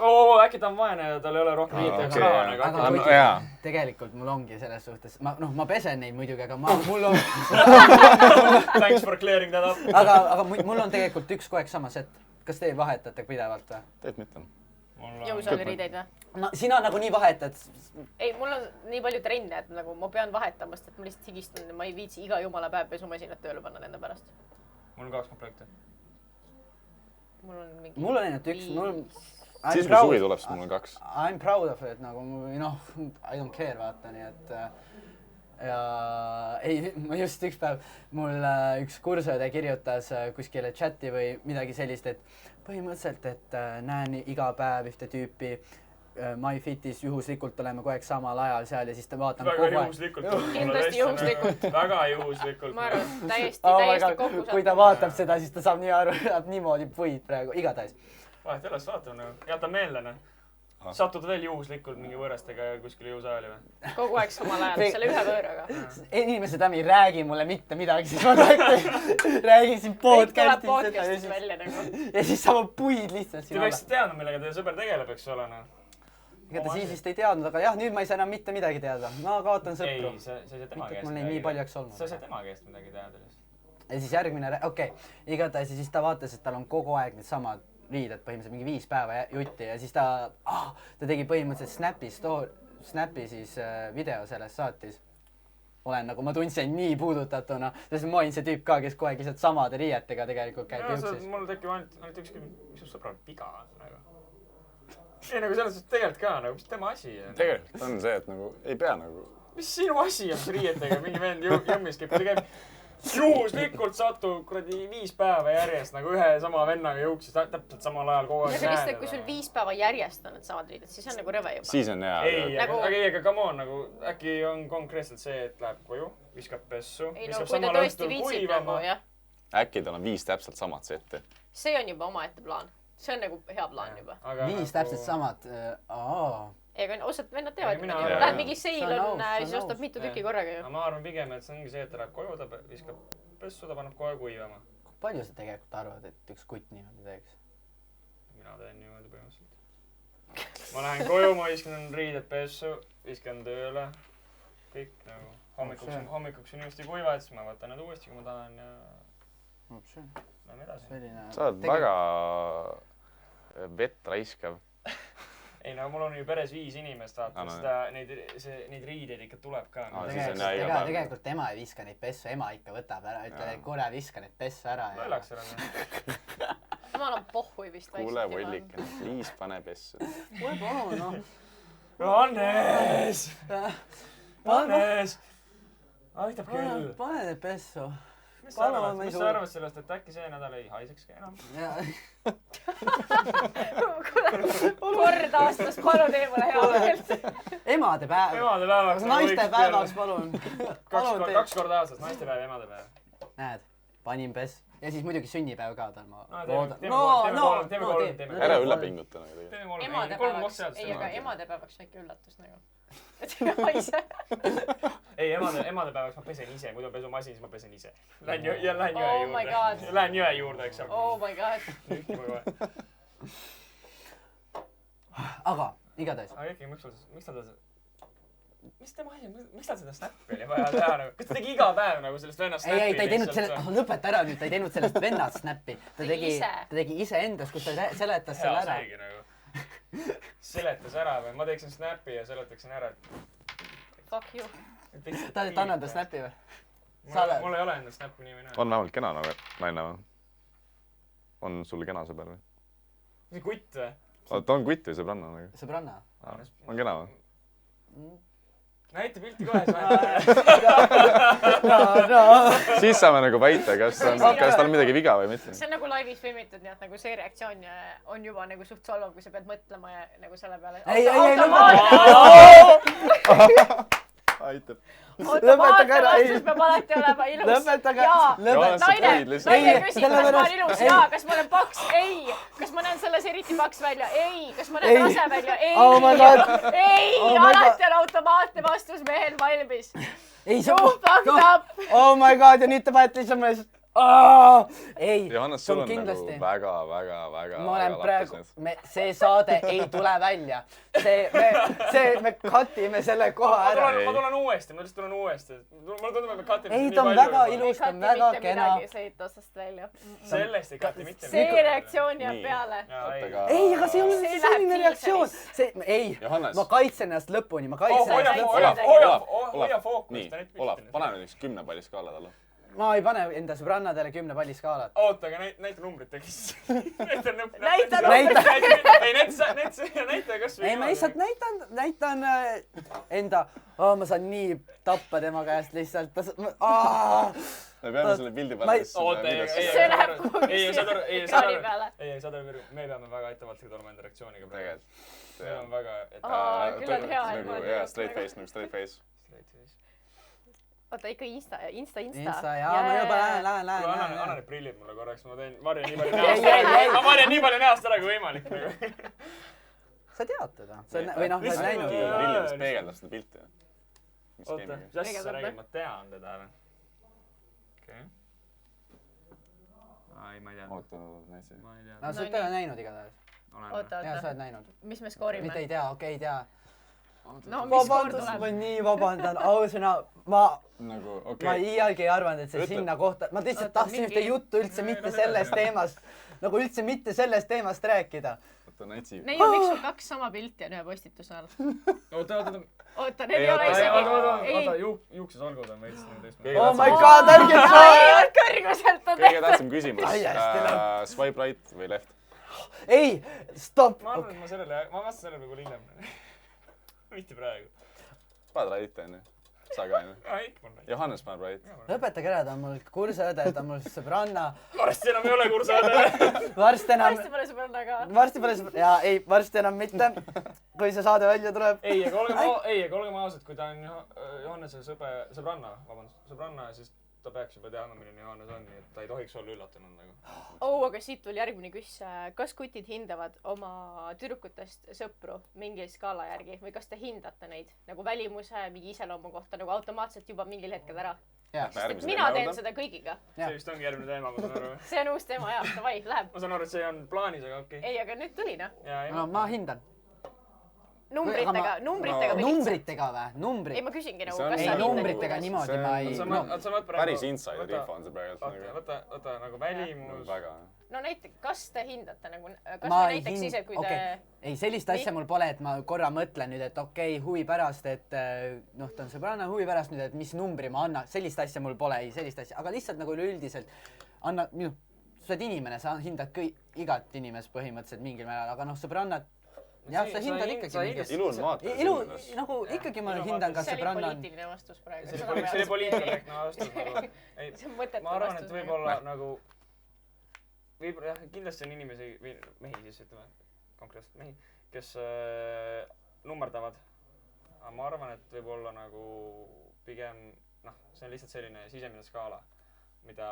äkki ta on vaene ja tal ei ole rohkem riided
raha. Tegelikult mul ongi selles suhtes, ma pesen neid muidugi, aga mul on...
Thanks for clearing that up.
Aga mul on tegelikult üks kogu aeg sama set. Kas te vahetate pidevalt või?
Teed mitte.
Jõusaali riideid või?
No sina nagu nii vahetad.
Ei, mul on nii palju trenne, et nagu ma pean vahetama, sest et ma lihtsalt higistan ja ma ei viitsi iga jumala päev pesumasinat tööle panna nende pärast.
Mul on 2 komplekti.
Mul on ainult üks.
Siis kui suvi tuleb, siis mul on 2.
I'm proud of it, nagu I don't care, vaata, nii et... Ja ei, ma just üks päev, mul üks kursööde kirjutas kuskile chati või midagi sellist, et põhimõtteliselt, et näen iga päev ühte tüüpi MyFitis juhuslikult oleme kogu aeg samal ajal seal ja siis ta vaatan kogu aeg.
Väga juhuslikult.
Kindlasti juhuslikult.
Väga juhuslikult.
Ma arvan, täiesti kokku saab.
Kui ta vaatab seda, siis ta saab nii aru, et niimoodi puid praegu, igatahes.
Vahet ellast vaatame nagu, jäta meelde. Satud veel juhuslikult mingi võõrastega kuskile jõusaali või?
Kogu aeg samal ajal, selle ühe võõraga.
Inimesed ei räägi mulle mitte midagi, siis ma räägin siin podcastis
välja nagu.
Ja siis saab puid lihtsalt siin
alla. Te peaks teadma, millega teie sõber tegeleb, eks ole.
Ega ta siis vist ei teadnud, aga jah, nüüd ma ei saa enam mitte midagi teada. Ma kaotan sõpru.
Ei, sa ei saa tema käest
midagi. Mul nii paljaks olnud.
Sa ei saa tema käest midagi teada.
Ja siis järgmine, igatahes ja siis ta vaatas, et tal on kogu aeg need samad riided põhimõtteliselt mingi 5 päeva jutti ja siis ta tegi põhimõtteliselt Snapi siis video sellest saatis. Ma tundsin nii puudutatuna, sest ma olin see tüüp ka, kes kogu aeg lihtsalt samade riietega tegelikult käib jõuksis.
Mul tekib ainult ükski, mis sul sõbral viga on. Ei nagu selles suhtes tegelikult ka, mis tema asi.
Tegelikult on see, et nagu ei pea nagu...
Mis sinu asi on riietega? Mingi vend jõmmis käib. Juhuslikult satub 5 päeva järjest nagu ühe sama vennaga jõuksis täpselt samal ajal kogu aeg
näed. Kui sul 5 päeva järjest on need samad riided, siis on nagu rõve juba.
Siis on hea.
Aga come on, nagu äkki on konkreetselt see, et läheb koju, viskab pessu,
viskab samal õhtul kuivama.
Äkki tal on 5 täpselt samad setti.
See on juba omaette plaan. See on nagu hea plaan juba.
5 täpselt samad.
Ega osad vennad teevad niimoodi. Lähed mingi seil on, siis ostab mitu tükki korraga ju.
Ma arvan pigem, et see ongi see, et ta läheb koju, ta viskab pessu, ta paneb kohe kuivama.
Kui palju sa tegelikult arvad, et üks kutt niimoodi teeks?
Mina teen niimoodi põhimõtteliselt. Ma lähen koju, ma viskan riided pessu, viskan tööle. Kõik nagu hommikuks on ilusti kuivad, siis ma võtan need uuesti, kui ma tahan ja... Lähme edasi.
Sa oled väga vett raiskav.
Ei no mul on ju peres 5 inimest, vaata, neid riideid ikka tuleb ka.
Tegelikult tema ei viska neid pessu, ema ikka võtab ära, ütleb, et kuule, viska neid pessu ära.
Lollaks ära.
Emal on pohhui vist vaikselt.
Kuule, Volliken, Liis pane pessu.
Kuule, palun, noh.
Hannes! Hannes! Aitab küll.
Pane need pessu.
Mis sa arvad sellest, et äkki see nädal ei haisekski enam?
Kord aastas palun eemale hea meelt.
Emadepäev.
Emadepäevaks.
Naistepäevaks palun.
2 korda aastas, naistepäev ja emadepäev.
Näed, panin pess. Ja siis muidugi sünnipäev ka tal ma
loodan. Teeme kolm.
Ära üle pinguta.
Emadepäevaks, ei, aga emadepäevaks väike üllatus nagu. Et ega haise.
ei, emadepäevaks ma pesen ise, muidu pesumasin, siis ma pesen ise. Lähen jõe juurde. Lähen jõe juurde, eks ole.
Oh my god.
Aga, igatahes.
Aga Erki, miks tal seda snappi oli vaja teha nagu? Kas ta tegi iga päev nagu sellest vennast snappi?
Ei, ta ei teinud selle, lõpeta ära nüüd, ta ei teinud sellest vennast snappi. Ta tegi ise endas, kus ta seletas selle ära.
Hea seegi nagu. Seletas ära või? Ma teeksin snappi ja seletaksin ära.
Fuck you.
Ta annan ta snappi või?
Mul ei ole enda snappi nii või näe.
On vähemalt kena nagu naine või? On sul kena sõber või?
See kutt või?
Ta on kutt või sõbranna nagu?
Sõbranna.
On kena või?
Näita pilti kohe,
Siis saame nagu väita, kas tal midagi viga või mitte.
See on nagu laivis filmitud, nii et nagu see reaktsioon on juba nagu suht solvav, kui sa pead mõtlema ja nagu selle peale.
Ei,
aitab.
Lõpetage ära, vastus peab alati olema ilus.
Lõpetage.
Naine küsib, kas ma olen ilus? Jaa. Kas ma olen paks? Ei. Kas ma näen selles eriti paks välja? Ei. Kas ma näen rase välja? Ei.
Oh my god.
Ei. Alati on automaatne vastus mehel valmis.
Ei,
you fucked up.
Oh my god, ja nüüd te panete lihtsalt mulle ei,
Johannes, sul on nagu väga
ma olen praegu, see saade ei tule välja. Me cutime selle koha ära.
Ma tulen uuesti. Mulle tundub, et me cutime
ei, ta on väga ilus, ta on väga kena.
See ei tosast välja.
Sellest ei cuti mitte.
See reaktsioon jääb peale.
Ei, aga see on selline reaktsioon. Ei, ma kaitsen ennast lõpuni, ma kaitsen ennast lõpuni.
Hoia fookust.
Nii, Olav, pane nüüd üks 10 palli skaala talle.
Ma ei pane enda sõbrannadele 10 palli skaalat.
Oota, aga näita numbrit tegis.
Näita
numbrit.
Ei, näita kas või.
Ei, ma lihtsalt näitan enda. Ma saan nii tappa tema käest lihtsalt.
Me peame selle pildi peale.
Oota,
see läheb kuhugi ekraani peale.
Ei, saad aru, me peame väga ettevaatlikult olema enda reaktsiooniga praegu. See on väga...
Küll on hea.
Straight face, nagu straight face.
Oota, ikka Insta,
jaa, ma juba lähen.
Anna need prillid mulle korraks, ma varjan nii palju näost ära kui võimalik.
Sa tead teda? Või noh, sa oled näinud teda?
Prillidest peegeldab seda pilti.
Oota, mis asja sa räägid, ma tean teda. Okei. Ei, ma ei tea.
Oota, näitsi.
Sa oled teda näinud igatahes.
Oota.
Jaa, sa oled näinud.
Mis me skoorime?
Mitte ei tea, okei, ei tea.
No, mis skoor
ma
tuleb?
nii vabandan, ausõna, ma iialgi ei arvanud, et see sinna kohta, ma lihtsalt tahtsin ühte juttu üldse mitte sellest teemast rääkida.
Neiu, miks sul 2 sama pilti on ühe postituse all? Oota, need ei ole isegi.
Oota, juuksesolgud on veits teist.
Oh my god, ärge
kõrguselt on
kõige tähtsam küsimus. Swipe right või left?
Ei, stopp.
Ma arvan, et ma vastan sellele praegu hiljem. Mitte praegu.
Paned right, on ju? Sa ka, on ju?
Jaa, ikka on right.
Johannes paneb right.
Lõpetage ära, ta on mul kursaõde, ta on mul sõbranna.
Varsti enam ei ole kursaõde.
Varsti
pole sõbranna ka.
Jaa, ei, varsti enam mitte. Kui see saade välja tuleb.
Ei, aga olgem ausad, kui ta on Johannese sõbranna, siis ta peaks juba teadma, milline Johannes on, nii et ta ei tohiks olla üllatunud nagu.
Aga siit tuli järgmine küsimus. Kas kutid hindavad oma tüdrukutest sõpru mingi skaala järgi või kas te hindate neid nagu välimuse, mingi iseloomu kohta nagu automaatselt juba mingil hetkel ära? Mina teen seda kõigiga.
See vist ongi järgmine teema, ma saan aru.
See on uus teema, jah, davai, läheb.
Ma saan aru, et see on plaanis, aga okei.
Ei, aga nüüd tuli, noh.
Ma hindan.
Numbritega või? Ei, ma küsingi nagu, kas
sa hindad? Numbritega niimoodi ma ei...
Päris insider info on see praegu.
Võta nagu välimus.
No näiteks, kas te hindate nagu, kas või näiteks siis, et kui te...
Ei, sellist asja mul pole, et ma korra mõtlen nüüd, et okei, huvi pärast, et noh, ta on sõbranna huvi pärast nüüd, et mis numbri ma annan. Sellist asja mul pole, ei sellist asja, aga lihtsalt nagu üleüldiselt anna, sa oled inimene, sa hindad igat inimest põhimõtteliselt mingil määral, aga noh, sõbrannad jah, sa hindad ikkagi mingit.
Ilu on vaata.
Nagu ikkagi ma hindan, kas sõbranna on...
See oli poliitiline vastus praegu.
See oli poliitiline vastus.
See on mõttetu vastus.
Ma arvan, et võib-olla nagu... Võib-olla jah, kindlasti on inimesi, või mehi siis ütleme, konkreetselt mehi, kes nummerdavad. Aga ma arvan, et võib-olla nagu pigem, see on lihtsalt selline sisemine skaala. Mida,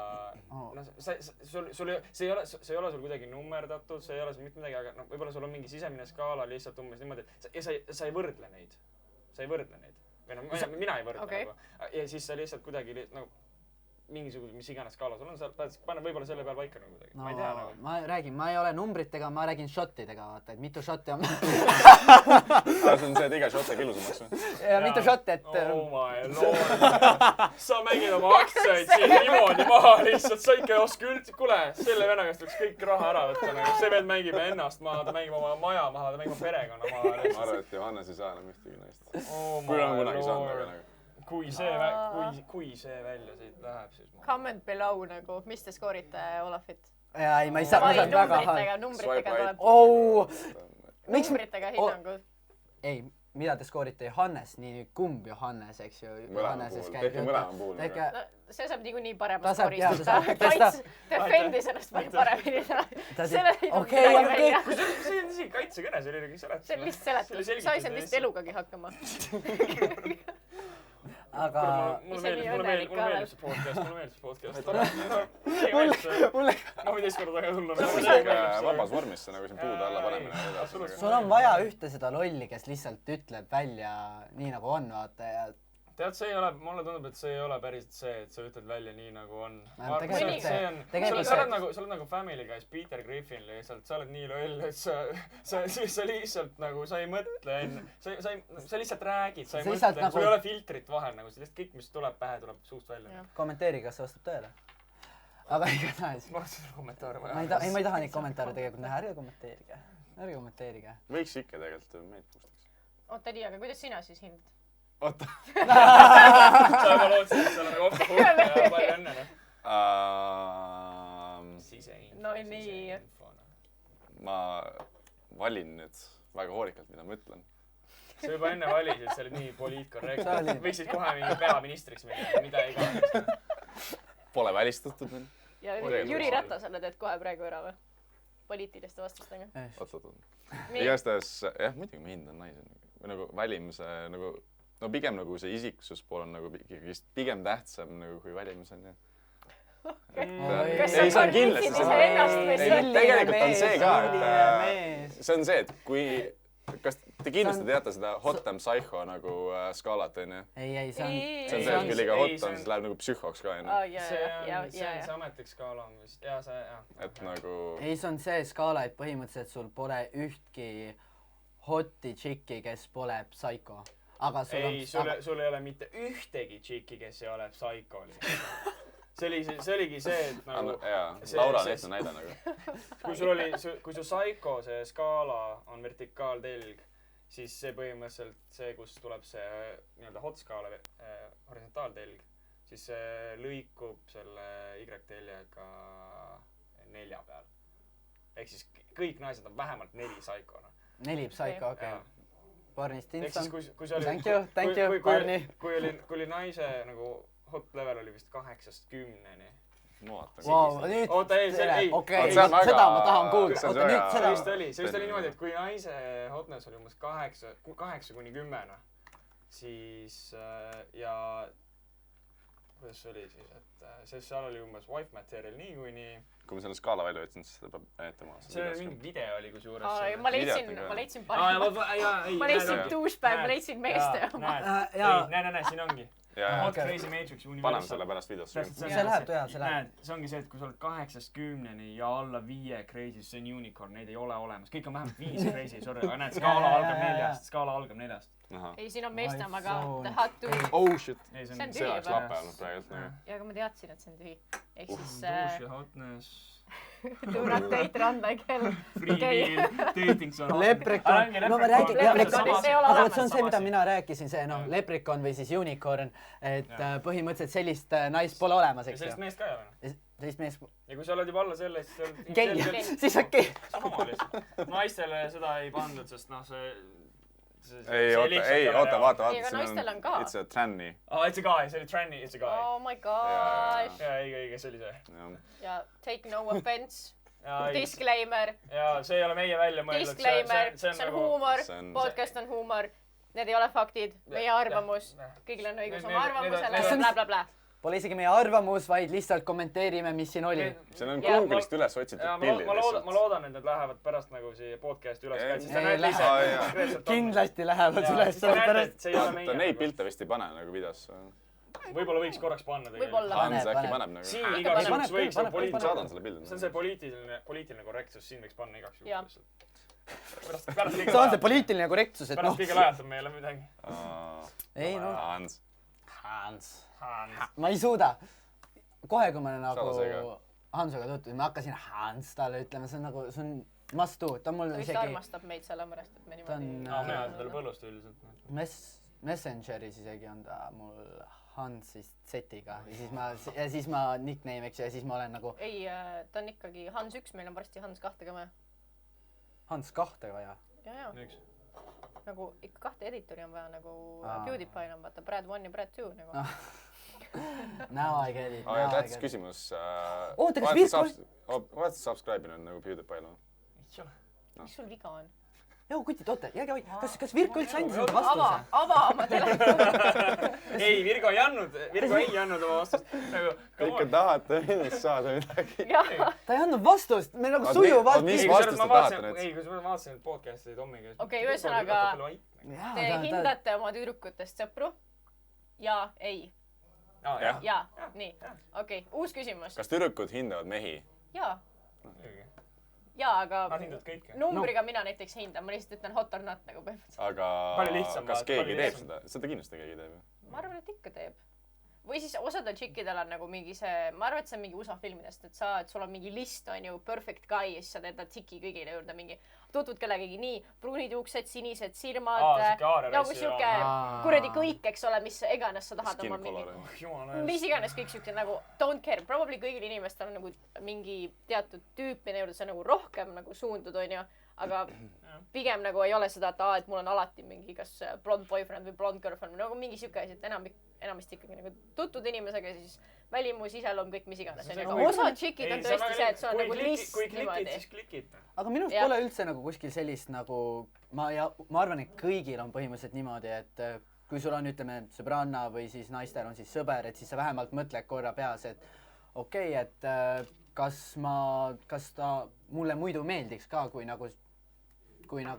see ei ole sul kuidagi nummerdatud, see ei ole sul mitte midagi, aga võib-olla sul on mingi sisemine skaala lihtsalt umbes niimoodi, et sa ei võrdle neid. või no mina ei võrdle
Okay.
nagu. Ja siis sa lihtsalt kuidagi nagu mingisugune, mis iganes skaala sul on, sa pead panna võib-olla selle peal paika nagu kuidagi.
no
ma ei tea nagu.
ma räägin, ma ei ole numbritega, ma räägin šottidega, vaata, et mitu šotti on.
see on see, et iga šott jääb ilusamaks või?
ja mitu šotti, et.
Oh my lord. Sa mängid oma aktsiaid siin niimoodi maha lihtsalt, sa ikka ei oska üldse. Kuule, selle venna käest võiks kõik raha ära võtta. Nagu. See vend mängib ennast maha, ta mängib oma maja maha, ta mängib oma perekonna maha.
Ma arvan, et Johannes ei saa enam ühtegi naist. Kui on kunagi saanud, aga nagu.
Kui see välja siit läheb, siis ma...
Comment below nagu, mis te skoorite Olafit?
ja ei, ma ei saa väga halb.
Numbritega tuleb.
Numbritega
hinnangud.
Ei, mida te skoorite Johannes, nii kumb Johannes, eks ju.
Mõlema puhul, tehke mõlema puhul.
No, see saab niikuinii parema skoorist. Defendis ennast palju paremini. Selle ei tule välja.
See on isegi kaitsekõne, see oli nagu seletus.
See on lihtsalt seletus. Sa ei saanud vist elugagi hakkama.
Aga...
Mulle meeldib see podcast. Ma võin teist korda taga tulla.
See on vabas vormis, see nagu siin puude alla panemine.
Sul on vaja ühte seda lolli, kes lihtsalt ütleb välja nii nagu on, vaata ja...
Tead, see ei ole, mulle tundub, et see ei ole päris see, et sa ütled välja nii nagu on. Sa oled nagu Family Guy's Peter Griffin lihtsalt, sa oled nii loll, et sa lihtsalt nagu, sa ei mõtle enne. Sa lihtsalt räägid, sa ei mõtle, sul ei ole filtrit vahel nagu, lihtsalt kõik, mis tuleb pähe, tuleb suust välja.
Kommenteeri, kas see vastab tõele. Aga igatahes.
Ma olen seda kommentaare vaja.
Ei, ma ei taha neid kommentaare tegelikult näha, ärge kommenteerige.
Võiks ikka tegelikult meid pustaks.
Oota nii, aga kuidas sina siis hindad?
Oota.
Sa juba lootsid, et seal on nagu otsa puhk ja palju õnne.
No nii.
Ma valin nüüd väga hoorikalt, mida ma ütlen.
Sa juba enne valisid, sa olid nii poliitkorrekt. Võiksid kohe mingi peaministriks minna, mida ei kahjuks.
Pole välistatud veel.
Ja Jüri Ratasele teed kohe praegu ära või? Poliitiliste vastustega.
Oot. Igastahes, jah, muidugi ma hindan naisi. Nagu välimise, nagu... No pigem nagu see isiksuspool on nagu pigem tähtsam nagu kui välimus on, jah. Ei, see on kindlasti. Tegelikult on see ka, et see on see, et kui... Kas te kindlasti teate seda Hotem Psycho nagu skaalat, on ju?
Ei, see on
see, et kui liiga hot on, siis läheb nagu psühhoks ka, on ju?
See on see ametlik skaala on vist. Jaa, see, jah.
Et nagu...
Ei, see on see skaala, et põhimõtteliselt sul pole ühtki hoti tšikki, kes pole psycho.
Ei, sul ei ole mitte ühtegi tšiki, kes ei ole psycho. See oligi see, et nagu...
Jaa, Laura on ette näide nagu.
Kui su psycho see skaala on vertikaaltelg, siis see põhimõtteliselt see, kus tuleb see nii-öelda hot skaala horisontaaltelg, siis see lõikub selle Y-teljega 4 peal. Ehk siis kõik naised on vähemalt 4 psychona.
4 psycho, okei. Barney Stinson.
Thank
you, Barney.
Kui oli naise nagu hot level oli vist 8-10-ni.
Oota,
okei, seda ma tahan kuulda. Oota, nüüd seda.
See vist oli niimoodi, et kui naise hotness oli umbes 8-10, siis ja kuidas see oli siis, et seal oli umbes wife material niikuinii.
Kui ma selle skaala välja võtsin, siis seda peab näitama.
See mingi video oli kusjuures.
Ma leidsin parem. Ma leidsin douchebag, ma leidsin meeste oma.
Näe, siin ongi. Hot Crazy Matrix Universal.
Paneme selle pärast videosse.
See läheb, see läheb.
See ongi see, et kui sa oled 8-10-ni ja alla 5 crazy, see on unicorn, neid ei ole olemas. Kõik on vähemalt 5 crazy, sorry, aga näed, skaala algab 4.
Ei, siin on meeste oma ka. The Hot Dude.
Oh shit.
See on tühi
see oleks lappe olnud praegult.
Ja, aga ma teadsin, et see on tühi. Ehk siis...
Douche ja hotness.
Do not date run like hell.
Free deal, dating so hot.
Leprechaun. No ma räägin, aga see on see, mida mina rääkisin, see leprechaun või siis unicorn, et põhimõtteliselt sellist naist pole olemas, eks ju.
Sellist meest ka ei ole.
Sellist meest...
Ja kui sa oled juba alla selle, siis sa oled...
Gei, siis on gei.
Sama lihtsalt. Naistele seda ei pandud, sest see...
Ei, oota, vaata.
Ei, aga naistel on ka.
It's a tranny.
It's a guy, see oli tranny, it's a guy.
Oh my gosh.
Ja, õige, see oli see.
Ja, take no offense. Disclaimer.
Ja, see ei ole meie välja mõeldud.
Disclaimer, see on huumor, podcast on huumor. Need ei ole faktid, meie arvamus. Kõigil on õigus oma arvamusele, blablabla.
Pole isegi meie arvamus, vaid lihtsalt kommenteerime, mis siin oli.
See on Google'ist üles otsitud pildid lihtsalt.
Ma loodan, et need lähevad pärast nagu siia podcasti üles.
Kindlasti lähevad üles.
Ta neid pilte vist ei pane nagu videosse.
Võib-olla võiks korraks panna
tegelikult.
Hans äkki paneb nagu.
Siin igaks juhuks võiks
saadan selle pildi.
See on see poliitiline korrektsus, siin võiks panna igaks juhuks.
See on see poliitiline korrektsus, et
pärast kõige lajatab meile midagi.
Ei no.
Hans.
Ma ei suuda. Kohe, kui ma nagu Hansuga tutvusin, ma hakkasin Hans talle ütlema, see on nagu, see on must do. Ta mul
isegi... Ta armastab meid sellepärast, et me niimoodi...
Mina olen talle põllust üldiselt.
Messengeris isegi on ta mul Hansist setiga ja siis ma nickname'iks ja siis ma olen nagu...
Ei, ta on ikkagi Hans 1, meil on varsti Hans 2 ka vaja.
Hans 2 vaja?
Jaa. Nagu ikka 2 editori on vaja, nagu PewDiePie on vaata Brad 1 ja Brad 2 nagu.
Now I get it.
Tähtis küsimus.
Oota, kas Virkol...
Oled sa subscribe'inud nagu PewDiePie'le?
Ei ole.
Mis sul viga on?
Joo, kutit, oota, jääge vaid. Kas Virko üldse andis enda vastuse?
Ava oma telefoni.
Ei, Virko ei andnud oma vastust.
Ikka tahate minust saada midagi.
Ta ei andnud vastust, me nagu sujuvalt.
Mis vastust te tahate nüüd?
Ei, kui ma vaatasin podcast'i Tommiga.
Okei, ühesõnaga, te hindate oma tüdrukutest sõpru? Ja, ei. Ja, nii. Okei, uus küsimus.
Kas tüdrukud hindavad mehi?
Jaa. Jaa, aga
nad hindavad kõike.
Numbriga mina näiteks hindan, ma lihtsalt ütlen hot or not nagu põhimõtteliselt.
Aga kas keegi teeb seda? Seda kindlasti keegi teeb ju.
Ma arvan, et ikka teeb. Või siis osadel tšikkidel on nagu mingi see, ma arvan, et see on mingi USA filmidest, et sul on mingi list, on ju, perfect guy ja siis sa teed tšiki kõigile juurde mingi, tutvud kellegagi nii, pruunid juuksed, sinised silmad, nagu siuke kuradi kõik, eks ole, mis iganes sa tahad oma mingi, mis iganes kõik siuke nagu don't care, probably kõigil inimestel on nagu mingi teatud tüüpine juurde, see on nagu rohkem nagu suundud, on ju, aga pigem nagu ei ole seda, et mul on alati mingi kas blond boyfriend või blond girlfriend, nagu mingi siuke asi, et enamasti ikkagi nagu tutud inimesega, siis välimus, iseloom, kõik mis iganes. Osa tšikid on tõesti see, et sul on nagu list niimoodi.
Aga minust pole üldse nagu kuskil sellist nagu, ma arvan, et kõigil on põhimõtteliselt niimoodi, et kui sul on, ütleme, sõbranna või siis naistel on siis sõber, et siis sa vähemalt mõtled korra peas, et okei, et kas ta mulle muidu meeldiks ka, kui nagu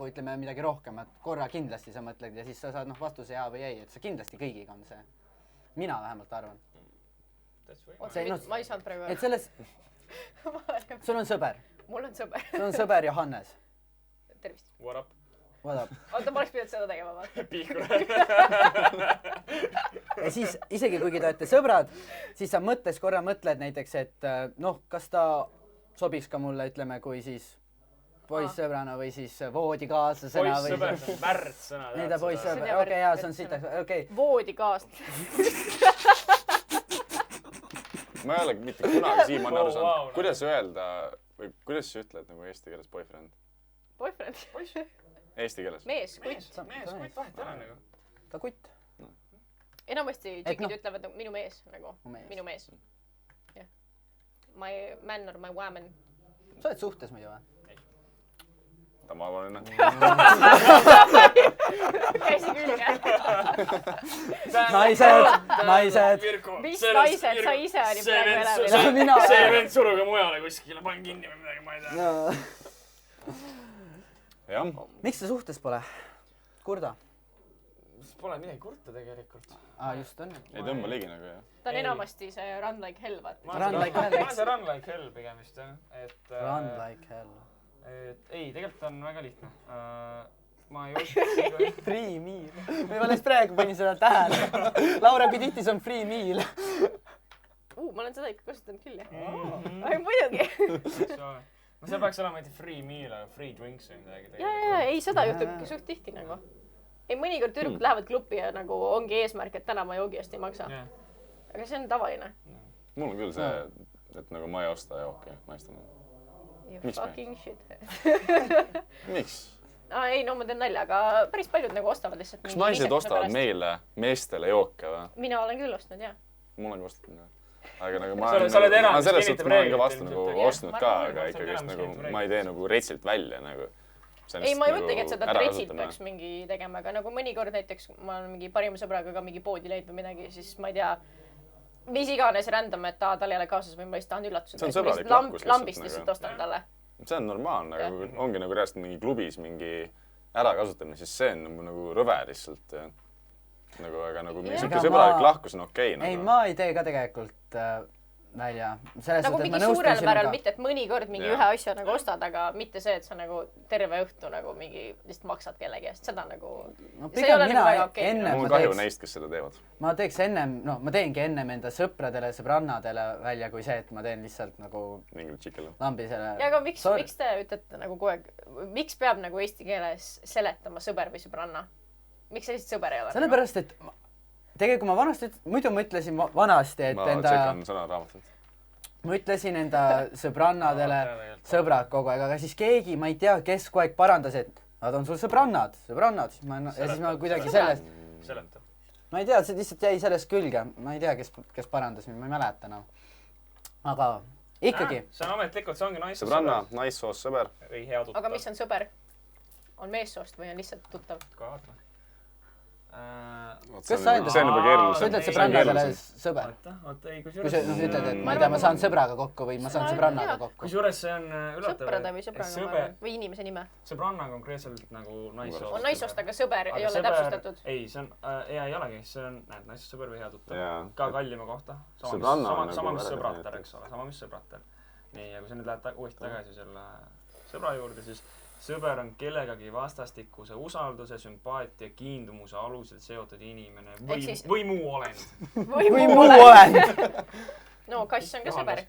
ütleme midagi rohkem, et korra kindlasti sa mõtled ja siis sa saad vastuse jaa või ei, et see kindlasti kõigiga on see. Mina vähemalt arvan.
Ma ei saanud praegu.
Et selles... Sul on sõber.
Mul on sõber.
Sul on sõber Johannes.
Tervist.
What up?
Oota, ma oleks pidanud seda tegema, vaata.
Pihkule.
Ja siis isegi kuigi te olete sõbrad, siis sa korra mõtled näiteks, et kas ta sobiks ka mulle, ütleme, kui siis poissõbrana või siis voodikaaslasena või...
Poissõber, värdsõna.
Nii ta poissõber, okei, jaa, see on sitaks, okei.
Voodikaaslasena.
Ma ei ole mitte kunagi Siimann aru saanud. Kuidas öelda, või kuidas sa ütled nagu eesti keeles boyfriend?
Boyfriend?
Eesti keeles?
Mees, kutt.
Mees, kutt, vahet ära nagu.
Ka kutt.
Enamasti tšikid ütlevad minu mees, nagu minu mees. My man or my woman.
Sa oled suhtes muidu või?
Ta ma arvan,
Käsi külge.
Naised.
Mis naised? Sa ise oli praegu elevil.
See vend suruga mujale kuskile, panen kinni või midagi, ma ei tea.
Jah.
Miks sa suhtes pole? Kurda?
Pole midagi kurta tegelikult.
Just on.
Ei tõmba ligi nagu, jah.
Ta on enamasti see run like hell, vaata.
Ma olen see run like hell pigem vist, jah.
Run like hell.
Ei, tegelikult on väga lihtne. Ma ei oska...
Free meal. Me alles praegu panin seda tähele. Laura, kui tihti see on free meal?
Ma olen seda ikka kasutanud küll, jah. Ai, muidugi.
See peaks olema mitte free meal, aga free drinks või midagi.
Jaa, ei, seda juhtub suht tihti nagu. Ei, mõnikord tüdrukud lähevad klubi ja nagu ongi eesmärk, et täna ma joogi eest ei maksa. Aga see on tavaline.
Mul on küll see, et nagu ma ei osta jooki naistele.
You fucking shit.
Miks?
Ei, no ma teen nalja, aga päris paljud nagu ostavad lihtsalt.
Kas naised ostavad meile, meestele jooke või?
Mina olen küll ostnud, jah.
Mul on ka ostnud, jah. Aga nagu ma
selles
suhtes ma olen ka vastu nagu ostnud ka, aga ikkagi nagu ma ei tee nagu retsilt välja nagu.
Ei, ma ei mõtlegi, et seda retsilt peaks mingi tegema, aga nagu mõnikord näiteks ma olen mingi parima sõbraga ka mingi poodi leid või midagi, siis ma ei tea, mis iganes random, et tal ei ole kaasas või ma lihtsalt tahan üllatused.
See on sõbralik lahkus
lambist lihtsalt ostan talle.
See on normaalne, aga ongi nagu reaalselt mingi klubis mingi ärakasutamine, siis see on nagu rõve lihtsalt. Aga nagu siuke sõbralik lahkus on okei.
Ei, ma ei tee ka tegelikult välja.
Nagu mingi suurel määral, mitte et mõnikord mingi ühe asja nagu ostad, aga mitte see, et sa nagu terve õhtu nagu mingi lihtsalt maksad kellegi eest. Seda nagu, see ei ole nagu väga okei.
Mul on kahju neist, kes seda teevad.
Ma teeks ennem, ma teengi ennem enda sõpradele, sõbrannadele välja kui see, et ma teen lihtsalt nagu lambisele.
Ja aga miks te ütlete nagu kogu aeg, miks peab nagu eesti keeles seletama sõber või sõbranna? Miks see lihtsalt sõber ei ole?
Sellepärast, et tegelikult ma muidu ma ütlesin vanasti, et
ma tšekan sõnaraamatut.
Ma ütlesin enda sõbrannadele sõbrad kogu aeg, aga siis keegi, ma ei tea, kes kogu aeg parandas, et nad on sul sõbrannad. Ja siis ma kuidagi sellest...
Seleta.
Ma ei tea, see lihtsalt jäi sellest külge. Ma ei tea, kes parandas mind, ma ei mäleta enam. Aga ikkagi...
See on ametlikult, see ongi naissoost
sõbranna, naissoost sõber.
Või hea tuttav.
Aga mis on sõber? On meessoost või on lihtsalt tuttav?
Ka vaatame.
Kas sa enda?
See on juba keerulisem.
Sa ütled sõbrannadele sõber?
Oota, ei,
kui sa ütled, et ma ei tea, ma saan sõbraga kokku või ma saan sõbrannaga kokku.
Kusjuures see on üllatav.
Sõprade või sõbranna või inimese nime?
Sõbranna konkreetselt nagu naissoost.
On naissoost, aga sõber ei ole täpsustatud.
Ei, see on, ei olegi, see on, näed, naissoost sõber või hea tuttav. Ka kallima kohta. Sama mis sõbrater, eks ole, sama mis sõbrater. Nii, ja kui sa nüüd lähed uuesti tagasi selle sõbra juurde, siis sõber on kellegagi vastastikuse usalduse, sümpaatia, kiindumuse alusel seotud inimene või muu olend.
Või muu olend.
No, kass on ka sõber.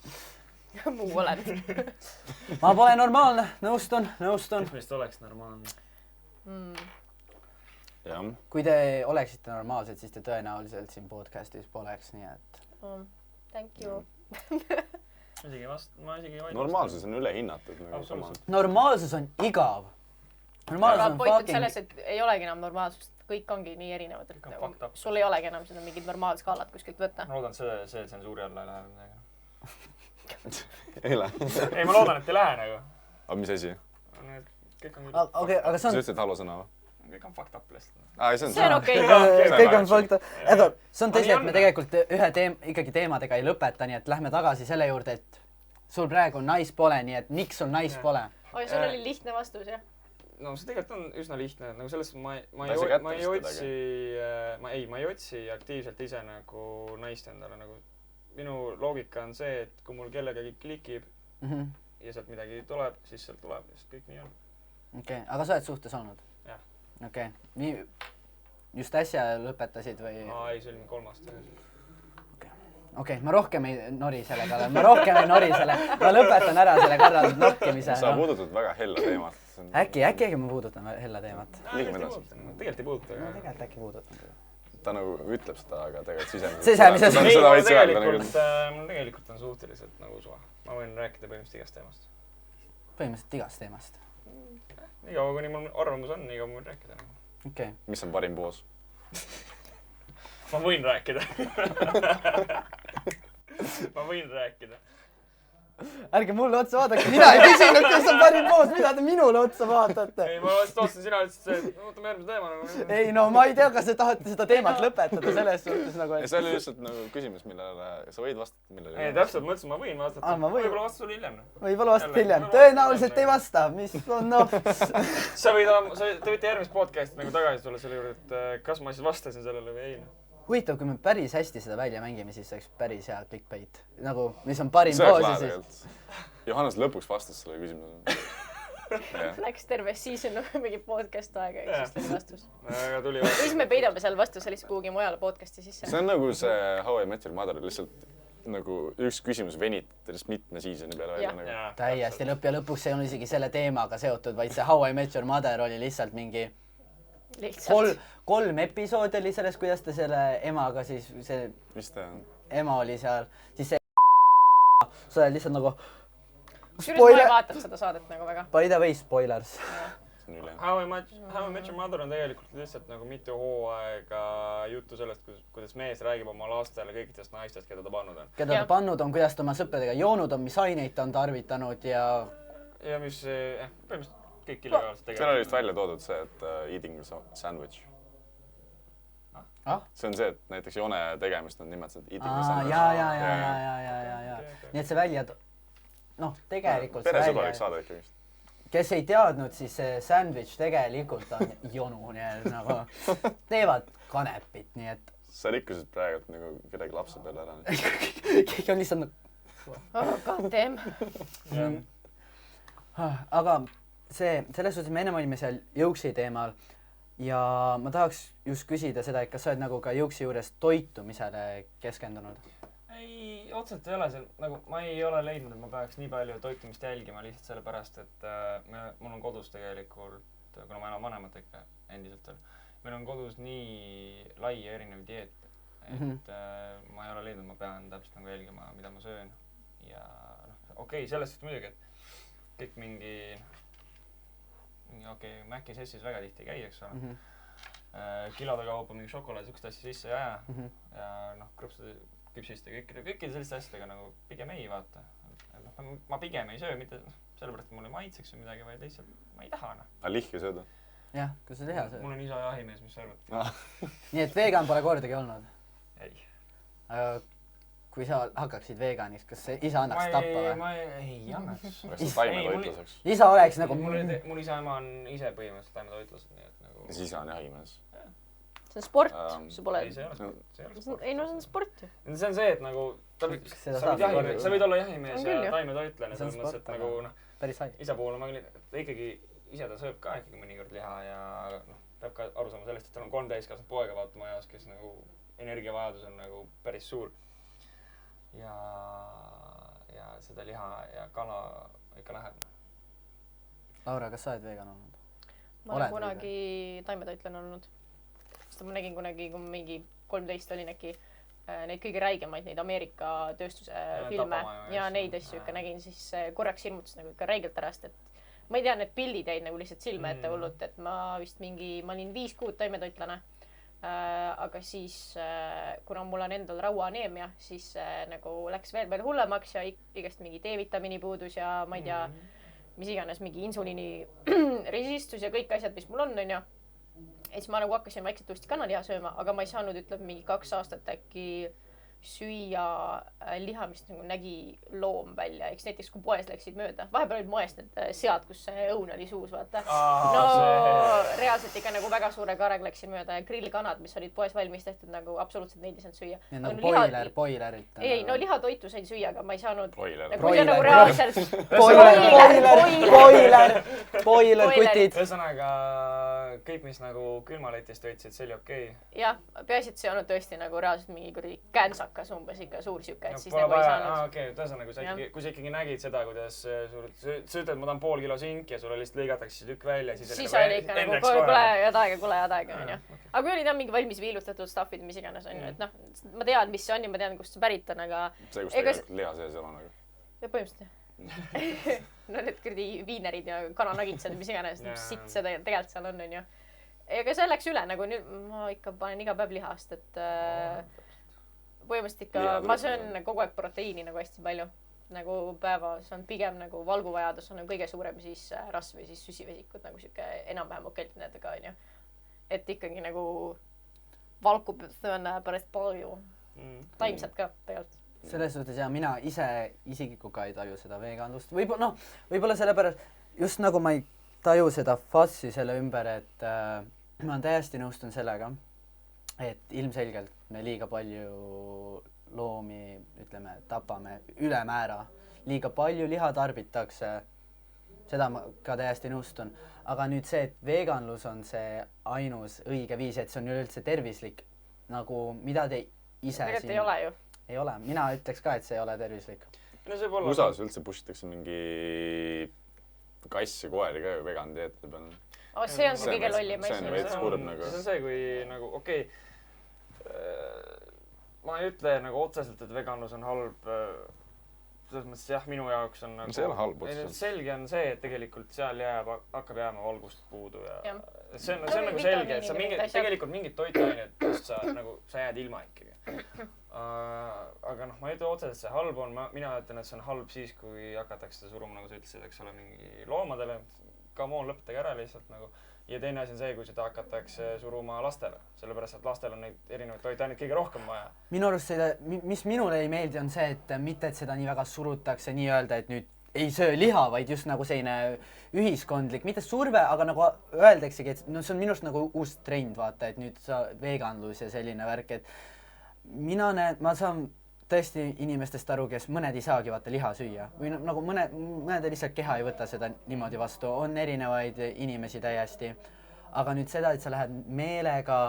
Muu olend.
Ma pole normaalne, nõustun.
Kes meist oleks normaalne?
Kui te oleksite normaalsed, siis te tõenäoliselt siin podcastis poleks, nii et...
Thank you.
Normaalsus on ülehinnatud.
Normaalsus on igav.
Aga poitud selles, et ei olegi enam normaalsust. Kõik ongi nii erinevad, et sul ei olegi enam seda mingid normaalskaalat kuskilt võtta.
Ma loodan, et see tsensuuri alla ei lähe midagi.
Ei lähe.
Ei, ma loodan, et ei lähe nagu.
Aga mis asi?
Aga see on...
Sa ütlesid halosõna või?
Kõik on fucked up lihtsalt.
See on okei.
Kõik on fucked up. Aga see on tõsi, et me tegelikult ikkagi teemadega ei lõpeta, nii et lähme tagasi selle juurde, et sul praegu naist pole, nii et miks sul naist pole?
Oi, sul oli lihtne vastus, jah?
No see tegelikult on üsna lihtne. Nagu sellest ma ei otsi aktiivselt ise nagu naist endale. Minu loogika on see, et kui mul kellegagi klikib ja sealt midagi tuleb, siis sealt tuleb. Kõik nii on.
Okei, aga sa oled suhtes olnud?
Jah.
Okei. Just äsja lõpetasid või?
Ei, see oli 3 aastat.
Okei, ma rohkem ei nori selle kallal. Ma lõpetan ära selle kallal nokkimise.
Sa puudutad väga hella teemat.
Äkki ma puudutan hella teemat?
Liigume edasi.
Tegelikult ei puuduta.
Tegelikult äkki puudutan.
Ta nagu ütleb seda, aga tegelikult
sisemiselt.
Mul tegelikult on suhteliselt nagu suva. Ma võin rääkida põhimõtteliselt igast teemast.
Põhimõtteliselt igast teemast.
Nii kaua, kuni mul arvamus on, nii kaua ma võin rääkida.
Okei.
Mis on parim poos?
Ma võin rääkida. Ma võin rääkida.
Ärge mulle otsa vaadake, mina ei küsinud, kes on parim poos, mida te minule otsa vaatate.
Ei, ma vastasin sina ütlesid, et võtame järgmise teema.
Ei, no ma ei tea, kas te tahate seda teemat lõpetada selles suhtes nagu...
See oli lihtsalt nagu küsimus, millele sa võid vastata, millele...
Ei, täpselt, mõtlesin, ma võin vastata. Võib-olla vastas sul hiljem.
Võib-olla vastad hiljem. Tõenäoliselt ei vasta, mis on noh...
Te võite järgmist podcasti nagu tagasi tulla selle juurde, et kas ma siis vastasin sellele või ei.
Huvitav, kui me päris hästi seda välja mängime, siis oleks päris hea clickbait. Nagu, mis on parim poos ja siis...
Johannes lõpuks vastas selle küsimusele.
Läks terve season mingi podcast aega ja siis tuli vastus.
Aga tuli
vastus. Siis me peidame seal vastuse lihtsalt kuhugi mujale podcasti sisse.
See on nagu see How I Met Your Mother, lihtsalt nagu üks küsimus venitades mitme seasoni peale välja.
Täiesti lõpp ja lõpuks see ei olnud isegi selle teemaga seotud, vaid see How I Met Your Mother oli lihtsalt mingi... Kolm episoodi oli sellest, kuidas ta selle emaga siis see...
Mis ta on?
Ema oli seal, siis see sa oled lihtsalt nagu...
ma ei vaatanud seda saadet nagu väga.
By the way, spoilers.
How I Met Your Mother on tegelikult lihtsalt nagu mitu hooaega juttu sellest, kuidas mees räägib oma lastele kõikidest naistest, keda ta pannud on.
Keda ta pannud on, kuidas ta oma sõpradega joonud on, mis aineid ta on tarvitanud ja...
Ja mis põhimõtteliselt kõik illegaalselt tegelikult.
Seal oli vist välja toodud see, et eating sandwich. see on see, et näiteks joone tegemist on nimetatud eating
ja. Nii et see välja, tegelikult see välja.
Peresõbralik saada ikkagi.
Kes ei teadnud, siis see sandwich tegelikult on jonu, nii et nagu teevad kanepit, nii et...
Sa rikkusid praegult nagu kellegi lapse peale ära.
Keegi on lihtsalt nagu...
Goddamn.
Aga selles suhtes me ennem olime seal jõuksi teemal ja ma tahaks just küsida seda, et kas sa oled nagu ka jõuksi juures toitumisele keskendunud?
Ei, otseselt ei ole seal, nagu ma ei ole leidnud, et ma peaks nii palju toitumist jälgima lihtsalt sellepärast, et mul on kodus tegelikult, kuna ma elan vanematega endiselt veel, meil on kodus nii lai ja erinev dieet, et ma ei ole leidnud, ma pean täpselt nagu jälgima, mida ma söön. Ja okei, sellest muidugi, et kõik mingi Maci sessis väga tihti ei käi, eks ole. Kilode kaupa mingi šokolaad, sükst asja sisse ei aja. Ja küpsiste kõikide selliste asjadega nagu pigem ei vaata. Ma pigem ei söö, mitte sellepärast, et mulle maitseks või midagi, vaid lihtsalt ma ei taha.
Aga lihki sööda?
Jah, kus sa liha sööd?
Mul on isa jahimees, mis sa arvad?
Nii et vegan pole kordagi olnud?
Ei.
Aga kui sa hakkaksid veganiks, kas isa annaks tappa või?
Ma ei annaks.
Kas sa taimetoitluseks?
Isa oleks nagu...
Mul isa ema on ise põhimõtteliselt taimetoitlused, nii et nagu...
Siis isa on jahimees?
See on sport, su pole...
Ei, see ei ole sport.
Ei, no see on sport ju.
See on see, et nagu sa võid olla jahimees ja taimetoitlane, selles mõttes, et nagu isa puhul on ikkagi, ise ta sööb ka ikkagi mõnikord liha ja peab ka aru saama sellest, et tal on 3 täiskasvanud poega vaatama ajas, kes nagu energiavajadus on nagu päris suur. Ja seda liha ja kala ikka läheb.
Laura, kas sa oled vegan olnud?
Ma olen kunagi taimetoitlane olnud. Ma nägin kunagi, kui mingi 13 olin äkki neid kõige räigemaid, neid Ameerika tööstuse filme ja neid asju ikka nägin, siis korraks ilmutas nagu ikka räigelt ärast, et ma ei tea, need pildid jäid nagu lihtsalt silme ette hullult, et ma olin 5 kuud taimetoitlane, aga siis, kuna mul on endal rauaaneemia, siis nagu läks veel hullemaks ja igast mingi D-vitamiini puudus ja ma ei tea, mis iganes, mingi insuliini resistus ja kõik asjad, mis mul on ju. Et siis ma nagu hakkasin vaikselt uuesti kanaliha sööma, aga ma ei saanud, ütleb, mingi 2 aastat äkki süüa liha, mis nagu nägi loom välja. Eks näiteks, kui poes läksid mööda. Vahepeal olid moest need sead, kus see õun oli suus, vaata. Reaalselt ikka nagu väga suure karega läksin mööda ja grillkanad, mis olid poes valmis tehtud, nagu absoluutselt neid ei saanud süüa.
Ja nagu boiler.
Ei, no lihatoitu sain süüa, aga ma ei saanud...
Boiler, kutid.
Ühesõnaga, kõik, mis nagu külmaletist võitsid, see oli okei.
Jah, peaasi, et see on tõesti nagu reaalselt mingi käänsakas umbes ikka suur siuke, et siis nagu ei saanud.
Okei, ühesõnaga, kui sa ikkagi nägid seda, kuidas sa ütled, ma tahan pool kilo sinki ja sulle lihtsalt lõigatakse tükk välja, siis
oli ikka nagu kule jadaega, on ju. Aga kui oli mingi valmis viilutatud stuffid, mis iganes on ju, et noh, ma tean, mis see on ja ma tean, kust see pärit on, aga...
See, kus tegelikult liha sees on, aga...
Ja põhimõtteliselt. No need kurdi viinerid ja kananagitsad, mis iganes, sitt see tegelikult seal on ju. Ega see läks üle, nagu nüüd ma ikka panen iga päev lihast, et põhimõtteliselt ikka ma söön kogu aeg proteiini nagu hästi palju. Nagu päevas on pigem nagu valguvajadus on kõige suurem, siis rasv või siis süsivesikud nagu siuke enam-vähem okeltinedega on ju. Et ikkagi nagu valkub söön pärast palju. Taimsad ka tegelikult.
Selles suhtes ja mina ise isikikuga ei taju seda veganlust. Võib-olla sellepärast, just nagu ma ei taju seda fassi selle ümber, et ma täiesti nõustun sellega, et ilmselgelt me liiga palju loomi, ütleme, tapame ülemäära. Liiga palju liha tarbitakse, seda ma ka täiesti nõustun. Aga nüüd see, et veganlus on see ainus õige viis, et see on üleüldse tervislik, nagu mida te ise
siin... ei ole ju.
Ei ole. Mina ütleks ka, et see ei ole tervislik.
USA-s üldse pushitakse mingi kass ja koeri ka ju vegan dieetide peal.
See on see kõige lollim asi.
See on veits kurb nagu.
See on see, kui nagu okei, ma ei ütle nagu otseselt, et veganlus on halb. Selles mõttes jah, minu jaoks on nagu...
See on halb otseselt.
Selge on see, et tegelikult seal hakkab jääma valgust puudu ja see on nagu selge, et sa tegelikult mingid toitained, kust sa jääd ilma ikkagi. Aga ma ei ütle otseselt, see halb on, mina ütlen, et see on halb siis, kui hakatakse seda suruma, nagu sa ütlesid, eks ole, mingi loomadele, come on, lõpetage ära lihtsalt nagu. ja teine asi on see, kui seda hakatakse suruma lastele, sellepärast et lastel on neid erinevaid toitaineid kõige rohkem vaja.
Minu arust seda, mis minule ei meeldi, on see, et mitte, et seda nii väga surutakse nii-öelda, et nüüd ei söö liha, vaid just nagu selline ühiskondlik, mitte surve, aga nagu öeldaksegi, et no see on minust nagu uus trend, vaata, et nüüd sa veganlus ja selline värk, et ma saan tõesti inimestest aru, kes mõned ei saagi vaata liha süüa või nagu mõned lihtsalt keha ei võta seda niimoodi vastu, on erinevaid inimesi täiesti, aga nüüd seda, et sa lähed meelega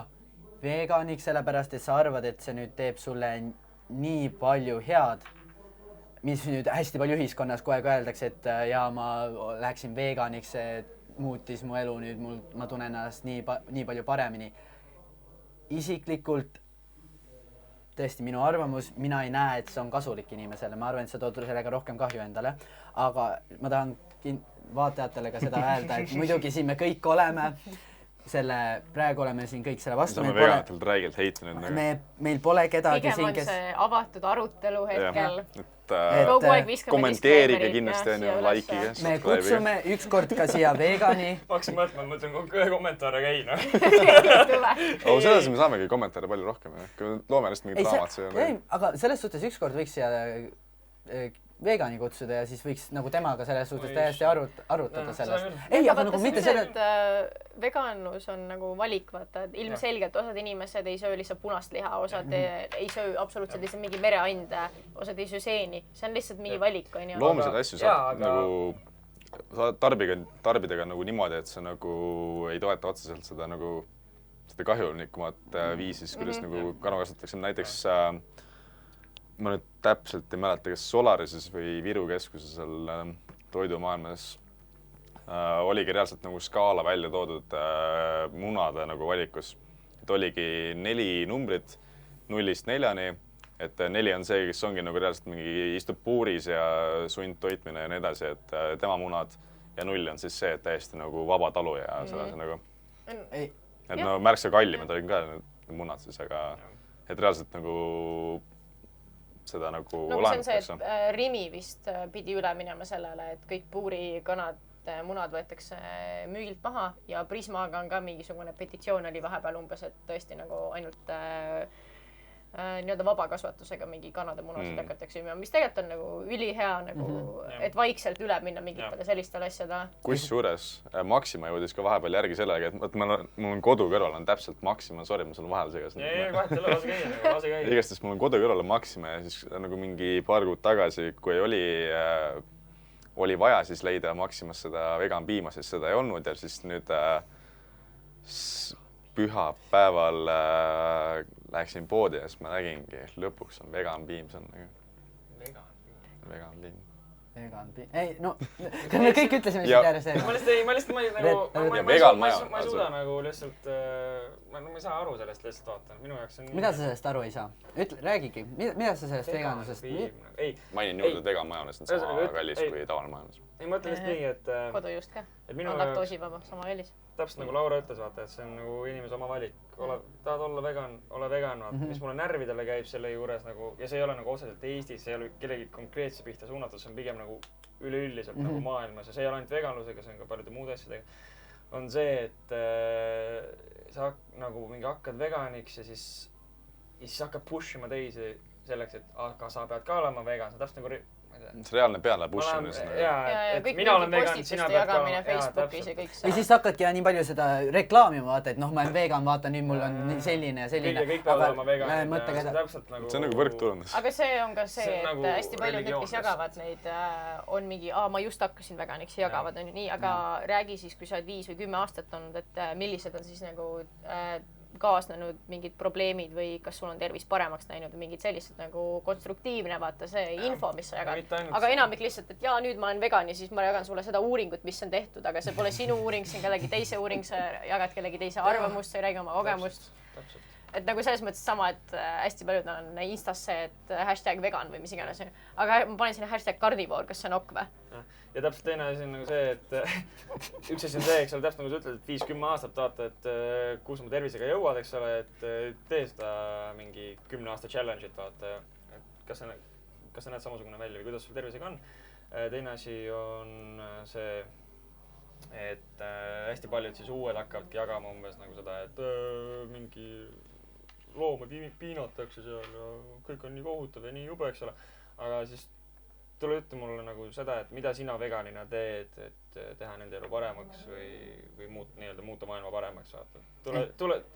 veganiks, sellepärast et sa arvad, et see nüüd teeb sulle nii palju head, mis nüüd hästi palju ühiskonnas kogu aeg öeldakse, et jaa, ma läheksin veganiks, see muutis mu elu nüüd, ma tunnen ennast nii palju paremini. Isiklikult tõesti minu arvamus, mina ei näe, et see on kasulik inimesele, ma arvan, et sa tood sellega rohkem kahju endale, aga ma tahan vaatajatele ka seda öelda, et muidugi siin me kõik oleme, praegu oleme siin kõik selle vastu.
Me veganatelt räigelt heitinud.
Meil pole kedagi
siin, kes... Pigem on see avatud arutelu hetkel.
Kogu aeg viskame kommenteerige kindlasti likeige.
Me kutsume ükskord ka siia vegani.
Ma hakkasin mõtlema, ma mõtlen kommentaare käina.
Selles me saamegi kommentaare palju rohkem. Kui loome ennast mingit raamat.
Aga selles suhtes ükskord võiks siia vegani kutsuda ja siis võiks nagu temaga selles suhtes täiesti arutada sellest.
Ei, aga nagu mitte selle... Veganlus on nagu valik, vaata, ilmselgelt osad inimesed ei söö lihtsalt punast liha, osad ei söö absoluutselt lihtsalt mingi mereande, osad ei söö seeni. See on lihtsalt mingi valik.
Loomised asju saab nagu tarbidega nagu niimoodi, et sa nagu ei toeta otseselt seda nagu seda kahjulikumat viisis, kuidas nagu kanu kasutatakse. Näiteks ma nüüd täpselt ei mäleta, kas Solarises või Viru keskuses seal toidumaailmas oligi reaalselt nagu skaala välja toodud munade nagu valikus. Et oligi 4 numbrit 0-st 4-ni, et 4 on see, kes ongi nagu reaalselt mingi istub puuris ja sundtoitmine ja nii edasi, et tema munad ja 0 on siis see, et täiesti nagu vaba talu ja selles nagu. Et no märksa kallimad olid ka need munad siis, aga et reaalselt nagu seda nagu
lahendatakse. See on see, et Rimi vist pidi üle minema sellele, et kõik puurikanad, munad võetakse müügilt maha ja Prismaga on ka mingisugune petitsioon oli vahepeal umbes, et tõesti nagu ainult nii-öelda vabakasvatusega mingi kanade munasid hakatakse müüma, mis tegelikult on nagu ülihea, nagu, et vaikselt üle minna mingitele sellistele asjadele.
Kusjuures Maxima jõudis ka vahepeal järgi sellega, et mul on kodu kõrval on täpselt Maxima, sorry, ma sul vahel segas.
Vahet ei ole, lase käia.
Igastest mul on kodu kõrval on Maxima ja siis nagu mingi paar kuud tagasi, kui oli vaja siis leida Maximas seda vegan piima, siis seda ei olnud ja siis nüüd pühapäeval läksin poodi ja siis ma nägingi, lõpuks on vegan piim, see on nagu vegan piim.
Ei, no, me kõik ütlesime siit järjest
ma ei suuda nagu lihtsalt, ma ei saa aru sellest lihtsalt vaata, minu jaoks on...
Mida sa sellest aru ei saa? Räägigi, mida sa sellest veganlusest...
Mainin juurde, et vegan majones on sama kallis kui tavaline majones.
Ei mõtle lihtsalt nii, et...
Kodujust ka, on laktoosivaba, sama kallis.
Täpselt nagu Laura ütles, vaata, et see on nagu inimese oma valik. Tahad olla vegan, ole vegan, vaata. Mis mulle närvidele käib selle juures nagu, ja see ei ole nagu otseselt Eestis, see ei ole kellegi konkreetse pihta suunatud, see on pigem nagu üleüldiselt nagu maailmas ja see ei ole ainult veganlusega, see on ka paljude muude asjadega. On see, et sa nagu mingi hakkad veganiks ja siis hakkad pushima teisi selleks, et aga sa pead ka olema vegan, see on täpselt nagu
see reaalne peale pushimine.
Kõik mingi postituste jagamine Facebookis ja kõik see.
Ja siis hakkadki nii palju seda reklaamima, vaata, et noh, ma olen vegan, vaata, nüüd mul on selline ja selline.
Kõik peavad olema vegan.
See on nagu võrkturundus.
Aga see on ka see, et hästi palju need, kes jagavad neid, on mingi, ma just hakkasin veganiks ja jagavad on nii, aga räägi siis, kui sa oled 5 või 10 aastat olnud, et millised on siis nagu kaasnenud mingid probleemid või kas sul on tervis paremaks näinud või mingid sellised nagu konstruktiivne, vaata see info, mis sa jagad. Aga enamik lihtsalt, et jaa, nüüd ma olen vegan ja siis ma jagan sulle seda uuringut, mis on tehtud, aga see pole sinu uuring, see on kellegi teise uuring, sa jagad kellegi teise arvamust, sa ei räägi oma kogemust. Et nagu selles mõttes sama, et hästi paljud on Instas see, et #vegan või mis iganes. Aga ma panen sinna #carnivore, kas see on ok või?
Ja täpselt teine asi on nagu see, et üks asi on see, eks ole, täpselt nagu sa ütled, et 5-10 aastat vaata, et kus ma tervisega jõuad, eks ole, et tee seda mingi 10 aasta challenge'it, vaata, et kas sa näed samasugune välja või kuidas sul tervisega on. Teine asi on see, et hästi paljud siis uued hakkavadki jagama umbes nagu seda, et mingi loome piinatakse seal ja kõik on nii kohutav ja nii jube, eks ole. Aga siis tule ütle mulle nagu seda, et mida sina veganina teed, et teha nende elu paremaks või muuta maailma paremaks, vaata.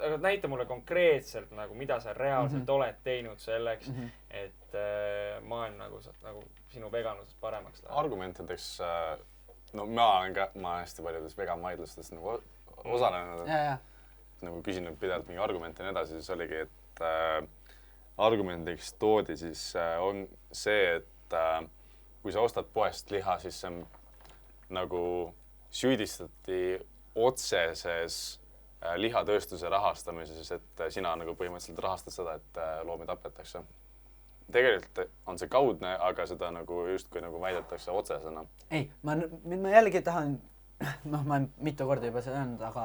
Aga näita mulle konkreetselt nagu, mida sa reaalselt oled teinud selleks, et maailm nagu sinu veganlusest paremaks läheb.
Argumentideks, no ma olen hästi paljudes veganvaidlustes nagu osalenud, nagu küsinud pidevalt mingi argumente ja nii edasi, siis oligi, et argumendiks toodi siis on see, et kui sa ostad poest liha, siis see nagu süüdistati otseses lihatööstuse rahastamises, et sina nagu põhimõtteliselt rahastad seda, et loomi tapetakse. Tegelikult on see kaudne, aga seda nagu justkui nagu väidetakse otsesena.
Ei, ma jällegi tahan, ma olen mitu korda juba seda öelnud, aga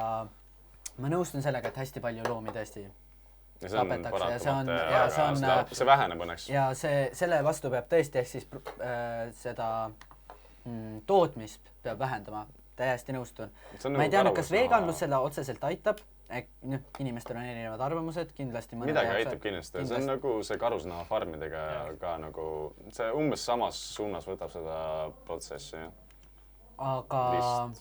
ma nõustun sellega, et hästi palju loomi tõesti tapetakse ja
see väheneb õnneks.
Ja selle vastu peab tõesti ehk siis seda tootmist peab vähendama, täiesti nõustun. Ma ei tea, kas veganlus seda otseselt aitab, inimestel on erinevad arvamused, kindlasti
midagi aitab kindlasti. See on nagu see karusnaha farmidega ka nagu, see umbes samas suunas võtab seda protsessi.
Aga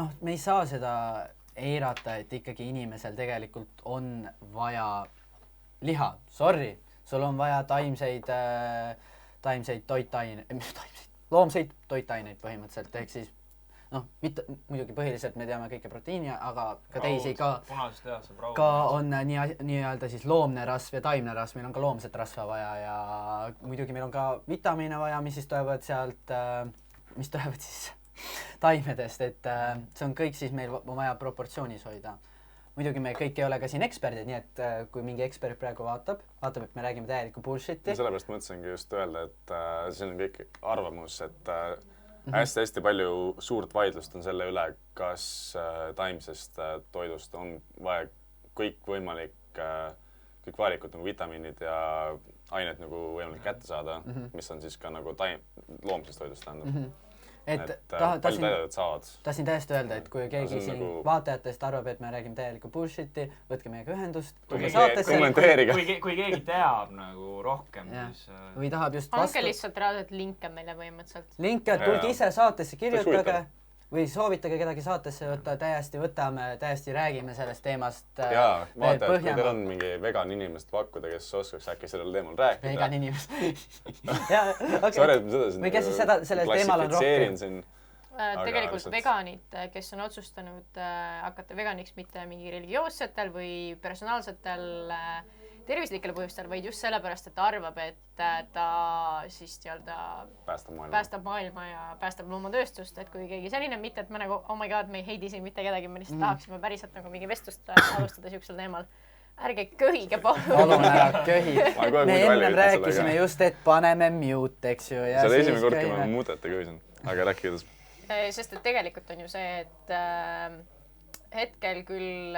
noh, me ei saa seda eirata, et ikkagi inimesel tegelikult on vaja liha. Sorry, sul on vaja taimseid toitaineid, loomseid toitaineid põhimõtteliselt, ehk siis muidugi põhiliselt me teame kõike proteiini, aga ka teisi ka on nii-öelda siis loomne rasv ja taimne rasv, meil on ka loomset rasva vaja ja muidugi meil on ka vitamiine vaja, mis siis tulevad sealt, mis tulevad siis taimedest, et see on kõik siis meil vaja proportsioonis hoida. Muidugi me kõik ei ole ka siin eksperdid, nii et kui mingi ekspert praegu vaatab, et me räägime täielikku bullshiti.
Sellepärast mõtlesingi just öelda, et see on kõik arvamus, et hästi palju suurt vaidlust on selle üle, kas taimsest toidust on vaja kõik vajalikud nagu vitamiinid ja ained nagu võimalik kätte saada, mis on siis ka nagu loomsest toidust tähendab.
Tahtsin täiesti öelda, et kui keegi siin vaatajatest arvab, et me räägime täielikku bullshiti, võtke meiega ühendust, tulge saatesse.
Kui keegi teab nagu rohkem, siis
või tahab just
vastu. Lihtsalt reaalselt linke meile põhimõtteliselt.
Linke, tulge ise saatesse, kirjutage või soovitage kedagi saatesse võtta, täiesti räägime sellest teemast.
Jaa, vaata, et kui teil on mingi vegan inimest pakkuda, kes oskaks äkki sellel teemal rääkida.
Vegan inimest.
Sorry, et ma
või kes siis sellel teemal on rohkem.
Tegelikult veganid, kes on otsustanud hakata veganiks mitte mingi religioossetel või personaalsetel tervislikel põhjustel, vaid just sellepärast, et ta arvab, et ta siis päästab maailma ja päästab loomatööstust, et kui keegi selline, mitte et me nagu, oh my god, me ei heidi siin mitte kedagi, me lihtsalt tahaksime päriselt nagu mingi vestlust alustada siuksel teemal. Ärge köhige palun.
Palun ära köhi. Me enne rääkisime just, et paneme mute, eks ju.
See oli esimene kord, kui ma mutete köhisin, aga rääkki kuidas.
Sest et tegelikult on ju see, et hetkel küll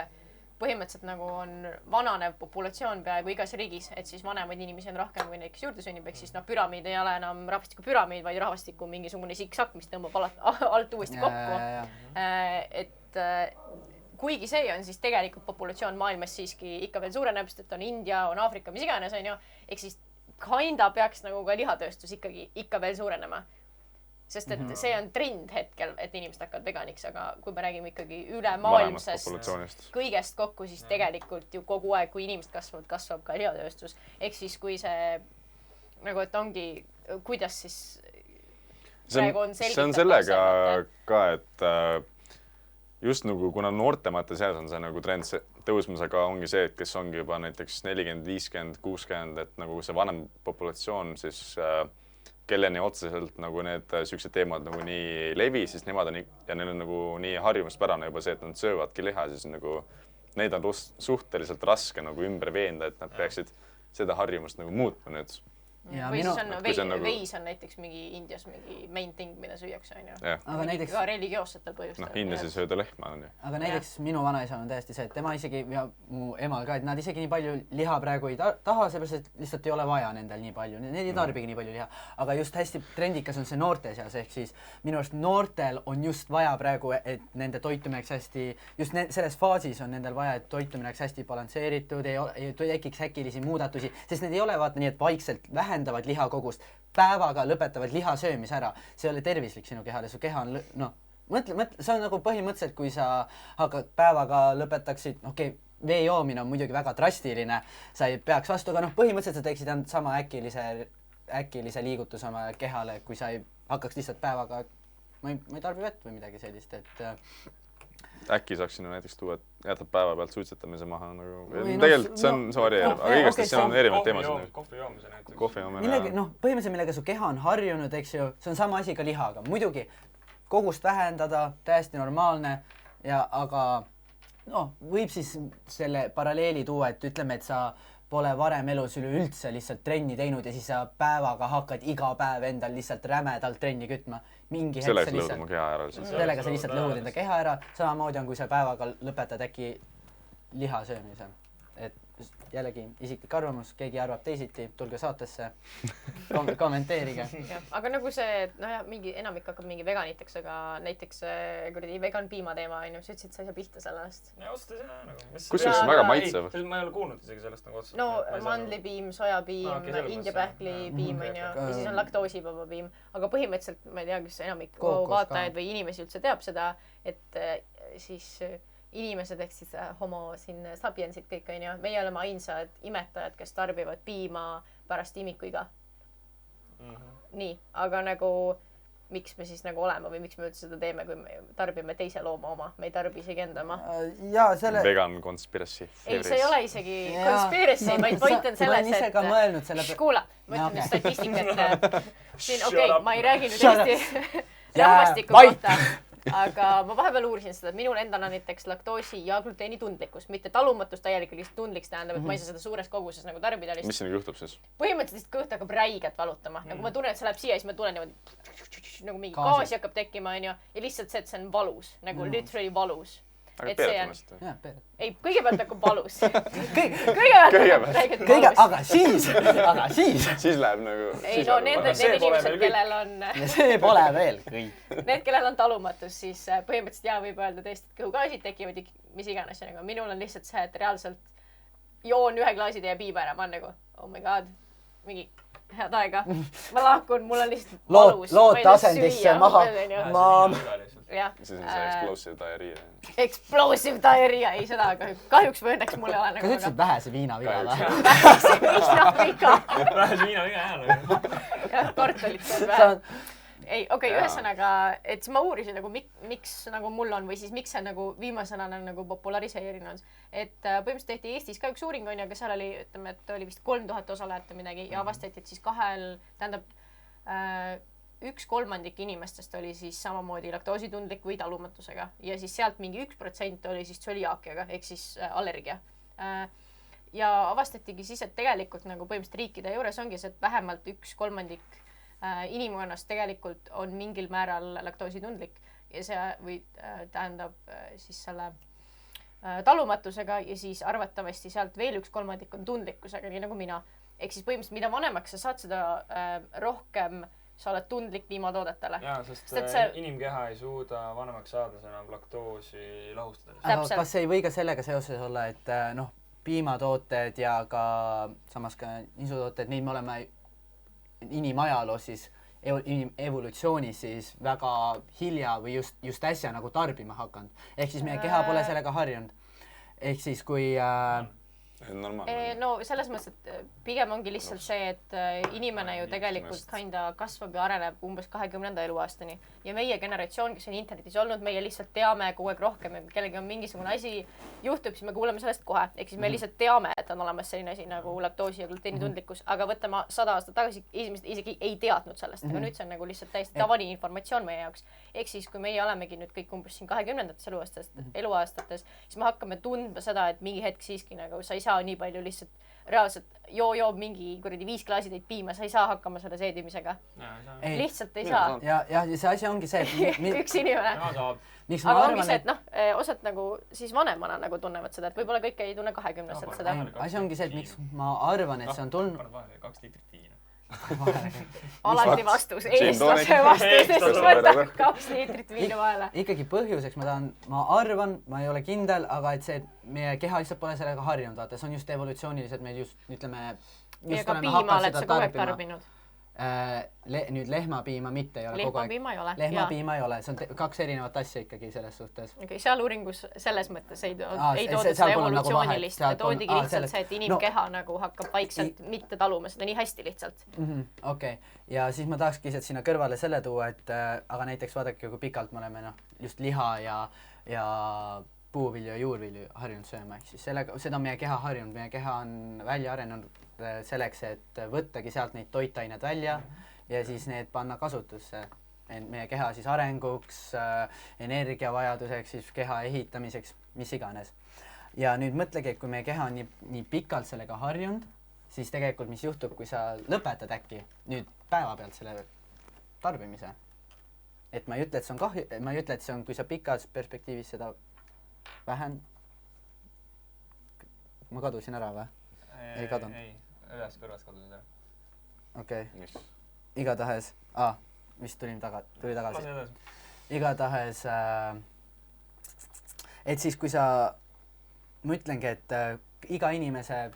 põhimõtteliselt nagu on vananev populatsioon peaaegu igas riigis, et siis vanemaid inimesi on rohkem kui näiteks juurde sünnib, ehk siis püramiid ei ole enam rahvastiku püramiid, vaid rahvastiku mingisugune siksak, mis tõmbab alt uuesti kokku. Et kuigi see on siis tegelikult populatsioon maailmas siiski ikka veel suureneb, sest et on India, on Aafrika, mis iganes on ju, ehk siis kinda peaks nagu ka lihatööstus ikkagi ikka veel suurenema. Sest et see on trend hetkel, et inimesed hakkavad veganiks, aga kui me räägime ikkagi ülemaailmsest kõigest kokku, siis tegelikult ju kogu aeg, kui inimesed kasvab ka lihatööstus. Ehk siis kui see nagu, et ongi, kuidas siis praegu on selgitab.
See on sellega ka, et just nagu kuna noortemate seas on see nagu trend tõusmas, aga ongi see, et kes ongi juba näiteks 40, 50, 60, et nagu see vanem populatsioon siis kelleni otseselt nagu need siuksed teemad nagu nii ei levi, siis nemad on ja neil on nagu nii harjumuspärane juba see, et nad söövadki liha, siis nagu neid on suhteliselt raske nagu ümber veenda, et nad peaksid seda harjumust nagu muutma nüüd.
või siis on veis on näiteks mingi Indias mingi main thing, mida süüakse, on ju.
Aga näiteks
ka religioossetel põhjustel.
Indias ei sööda lehma, on ju.
Aga näiteks minu vanaisa on täiesti see, et tema isegi ja mu emal ka, et nad isegi nii palju liha praegu ei taha, seepärast, et lihtsalt ei ole vaja nendel nii palju. Need ei tarbigi nii palju liha. Aga just hästi trendikas on see noorte seas, ehk siis minu arust noortel on just vaja praegu, et nende toitumine oleks hästi, just selles faasis on nendel vaja, et toitumine oleks hästi balansseeritud, ei tekiks äkilisi muudatusi, sest need ei ole vaata nii, et vaikselt vähendavad lihakogust, päevaga lõpetavad liha söömise ära. See ei ole tervislik sinu kehale, su keha on, mõtle, see on nagu põhimõtteliselt, kui sa hakkad päevaga lõpetaksid, vee joomine on muidugi väga drastiline, sa ei peaks vastu, aga põhimõtteliselt sa teeksid sama äkilise liigutuse oma kehale, kui sa ei hakkaks lihtsalt päevaga, ma ei tarbi vett või midagi sellist, et
äkki saaks sinna näiteks tuua, et jätab päeva pealt suitsetamise maha nagu. Tegelikult see on varieerib, aga igast see on erinevad teemasid.
Kohvi joomise näiteks.
Kohvi joomine.
Põhimõtteliselt millega su keha on harjunud, eks ju, see on sama asi ka lihaga. Muidugi kogust vähendada, täiesti normaalne, aga võib siis selle paralleeli tuua, et ütleme, et sa pole varem elus üleüldse lihtsalt trenni teinud ja siis sa päevaga hakkad iga päev endal lihtsalt rämedalt trenni kütma.
Sellega sa lõhud oma keha ära.
Sellega sa lihtsalt lõhud enda keha ära. Samamoodi on, kui sa päevaga lõpetad äkki liha söömise. Et jällegi isiklik arvamus, keegi arvab teisiti, tulge saatesse, kommenteerige.
Aga nagu see, mingi enamik hakkab mingi veganiteks, aga näiteks vegan piima teema, sa ütlesid, sa ei saa pihta sellest.
Ja otsuste see nagu.
Kusjuures see on väga maitsev.
Ma ei ole kuulnud isegi sellest nagu otsuste.
No mandlipiim, sojapiim, indiapähkli piim ja siis on laktoosivaba piim. Aga põhimõtteliselt, ma ei tea, kes enamik vaatajaid või inimesi üldse teab seda, et siis inimesed ehk siis homo siin sapiensid kõik on ju, meie oleme ainsad imetajad, kes tarbivad piima pärast imikuiga. Nii, aga nagu miks me siis nagu oleme või miks me üldse seda teeme, kui me tarbime teise looma oma, me ei tarbi isegi enda oma.
Vegan conspiracy.
Ei, see ei ole isegi conspiracy, vaid point on selles,
et... Ma mõelnud selle...
Kuula, ma ütlen nüüd statistikat. Siin, ma ei räägi nüüd Eesti rahvastiku kohta. Aga ma vahepeal uurisin seda, et minul endal on näiteks laktoosi ja gluteeni tundlikkus, mitte talumatus täielikult lihtsalt tundliks tähendab, et ma ei saa seda suures koguses nagu tarbida lihtsalt.
Mis siin juhtub siis?
Põhimõtteliselt kõht hakkab räiget valutama. Nagu ma tunnen, et see läheb siia ja siis ma tunnen niimoodi, nagu mingi gaasi hakkab tekkima, ja lihtsalt see, et see on valus, nagu literally valus.
Aga peetamast?
Ei, kõigepealt hakkab valus. Kõigepealt.
Aga siis.
Siis läheb nagu...
Ei, no need inimesed, kellel on...
See pole veel kõik.
Need, kellel on talumatus, siis põhimõtteliselt võib öelda tõesti, et kõhugaasid tekivad mis iganes. Minul on lihtsalt see, et reaalselt joon 1 klaaside ja piima ära. Ma on nagu, oh my god, mingi head aega. Ma lahkun, mul on lihtsalt valus.
Lood asendisse maha.
Siis on see explosive diarrhea.
Explosive diarrhea, ei seda kahjuks või õnneks mul ei ole.
Kas ütlesid vähese viinaviga või?
Vähese viinaviga.
Vähese viinaviga jah.
Jah, kartulit on vähe. Ei, ühesõnaga, et ma uurisin nagu miks nagu mul on või siis miks see nagu viimasena on nagu populariseerinud. Et põhimõtteliselt tehti Eestis ka üks uuring on, aga seal oli, ütleme, et oli vist 3000 osalejat midagi ja avastati, et siis 1/3 inimestest oli siis samamoodi laktoositundlik või talumatusega ja siis sealt mingi 1% oli siis tsöliaakiaga ehk siis allergia. Ja avastatigi siis, et tegelikult nagu põhimõtteliselt riikide juures ongi see, et vähemalt 1/3 inimkonnast tegelikult on mingil määral laktoositundlik ja see või tähendab siis selle talumatusega ja siis arvatavasti sealt veel 1/3 on tundlikkusega, nii nagu mina. Ehk siis põhimõtteliselt mida vanemaks sa saad, seda rohkem sa oled tundlik piimatoodetele.
Jaa, sest inimkeha ei suuda vanemaks saada enam laktoosi lahustada.
Aga kas ei või ka sellega seoses olla, et piimatooted ja ka samas ka nisutooted, neid me oleme inimajaloos siis evolutsioonis siis väga hilja või just äsja nagu tarbima hakanud. Ehk siis meie keha pole sellega harjunud. Ehk siis kui...
No selles mõttes, et pigem ongi lihtsalt see, et inimene ju tegelikult kasvab ja areneb umbes 20. eluaastani ja meie generatsioon, kes on internetis olnud, meie lihtsalt teame kogu aeg rohkem ja kui kellegi on mingisugune asi juhtub, siis me kuuleme sellest kohe. Ehk siis me lihtsalt teame, et on olemas selline asi nagu laktoosi ja gluteenitundlikkus, aga võtame 100 aastat tagasi isegi ei teadnud sellest, aga nüüd see on nagu lihtsalt täiesti tavaline informatsioon meie jaoks. Ehk siis, kui meie olemegi nüüd kõik umbes siin 20. eluaastates, siis me hakkame tundma seda, et mingi hetk siiski nagu sa ei saa nii palju lihtsalt reaalselt joob mingi kuradi 5 klaasitäit piima, sa ei saa hakkama selle seedimisega. Lihtsalt ei saa.
Ja see asi ongi see, et
üks inimene. Aga ongi see, et osad nagu siis vanemana nagu tunnevad seda, et võib-olla kõik ei tunne 20-selt seda.
Asi ongi see, et miks ma arvan, et see on tulnud...
2 liitrit viina.
Alati vastus, eestlase vastus, siis võtab 2 liitrit viina vahele.
Ikkagi põhjuseks ma arvan, ma ei ole kindel, aga et see, et meie keha lihtsalt pole sellega harjunud, vaata, see on just evolutsiooniliselt meil just, ütleme...
Ja ka piima oled sa kogu aeg tarbinud.
Nüüd lehmapiima mitte ei ole kogu aeg.
Lehmapiima ei ole.
Lehmapiima ei ole, see on 2 erinevat asja ikkagi selles suhtes.
Seal uuringus selles mõttes ei toodud seda evolutsioonilist, toodigi lihtsalt see, et inimkeha nagu hakkab vaikselt mitte taluma seda nii hästi lihtsalt.
Okei, ja siis ma tahakski lihtsalt sinna kõrvale selle tuua, et aga näiteks vaadake, kui pikalt me oleme just liha ja puuvilju ja juurvilju harjunud sööma, ehk siis seda meie keha harjunud, meie keha on välja arenenud selleks, et võttagi sealt neid toitained välja ja siis need panna kasutusse. Meie keha siis arenguks, energiavajaduseks, siis keha ehitamiseks, mis iganes. Ja nüüd mõtlegi, et kui meie keha on nii pikalt sellega harjunud, siis tegelikult mis juhtub, kui sa lõpetad äkki nüüd päeva pealt selle tarbimise. Et ma ei ütle, et see on kahju, ma ei ütle, et see on, kui sa pikas perspektiivis seda vähen... Ma kadusin ära või? Ei kadunud?
Ei, ühes kõrvas kadusid ära.
Okei. Igatahes, vist tuli tagasi. Igatahes, et siis kui sa, ma ütlengi, et iga inimese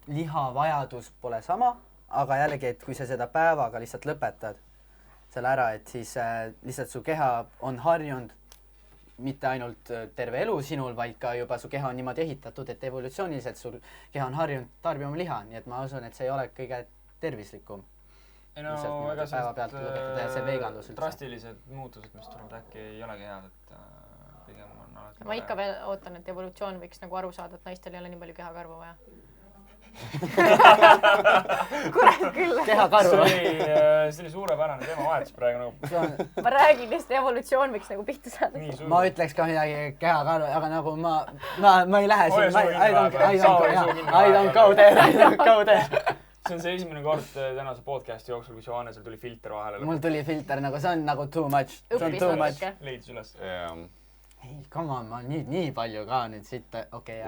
lihavajadus pole sama, aga jällegi, et kui sa seda päevaga lihtsalt lõpetad selle ära, et siis lihtsalt su keha on harjunud mitte ainult terve elu sinul, vaid ka juba su keha on niimoodi ehitatud, et evolutsiooniliselt sul keha on harjunud tarbima liha, nii et ma usun, et see ei ole kõige tervislikum.
Ei no, ega see drastilised muutused, mis tulevad äkki ei olegi head, et pigem on alati...
Ma ikka veel ootan, et evolutsioon võiks nagu aru saada, et naistel ei ole nii palju kehakarvu vaja. Kurat küll.
Kehakarvu.
See oli suurepärane teemavahetus praegu nagu.
Ma räägin, lihtsalt evolutsioon võiks nagu pihta saada.
Ma ütleks ka midagi kehakarvu, aga nagu ma ei lähe siin. I don't go there.
See on see esimene kord tänase podcasti jooksul, kui Johannesel tuli filter vahele.
Mul tuli filter, nagu see on nagu too much.
Leidis üles.
Ei, come on, ma nii palju ka nüüd siit, okei.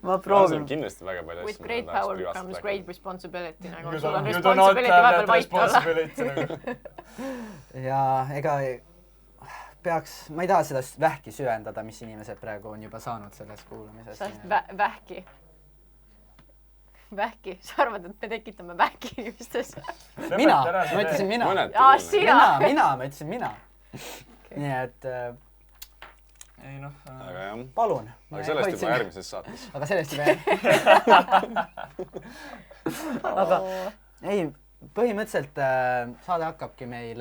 Ma proovin.
Kindlasti väga palju asju.
With great power comes great responsibility. Nagu sul on responsibility vahepeal vait olla.
Ja ega peaks, ma ei taha seda vähki süvendada, mis inimesed praegu on juba saanud selles kuulamises.
Vähki? Vähki? Sa arvad, et me tekitame vähki inimestes?
Mina? Ma ütlesin mina. Ma ütlesin mina. Nii et...
Ei noh...
Aga jah.
Palun.
Aga sellest juba järgmises saates.
Aga sellest juba Aga ei, põhimõtteliselt saade hakkabki meil...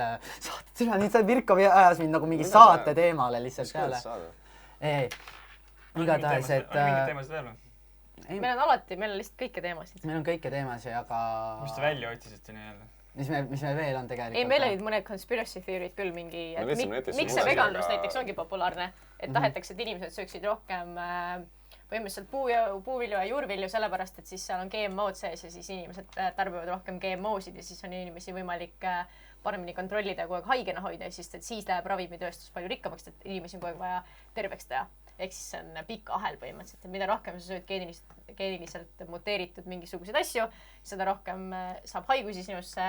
Nüüd sa Virkov ajas mind nagu mingi saate teemale lihtsalt peale. Ei, igatahes, et...
On mingid teemasid veel või?
Meil on alati, meil on lihtsalt kõike teemasid.
Meil on kõike teemasid, aga...
Mis te välja otsisite nii jälle?
Mis meil veel on tegelikult?
Ei, meil olid mõned conspiracy theory'd küll mingi, miks see veganlus näiteks ongi populaarne, et tahetakse, et inimesed sööksid rohkem põhimõtteliselt puuvilju ja juurvilju, sellepärast, et siis seal on GMO-d sees ja siis inimesed tarbivad rohkem GMO-sid ja siis on inimesi võimalik paremini kontrollida ja kogu aeg haigena hoida ja siis läheb ravimitööstus palju rikkamaks, et inimesi on kogu aeg vaja terveks teha. Ehk siis see on pikk ahel põhimõtteliselt, et mida rohkem sa sööd geeniliselt muteeritud mingisuguseid asju, seda rohkem saab haigusi sinusse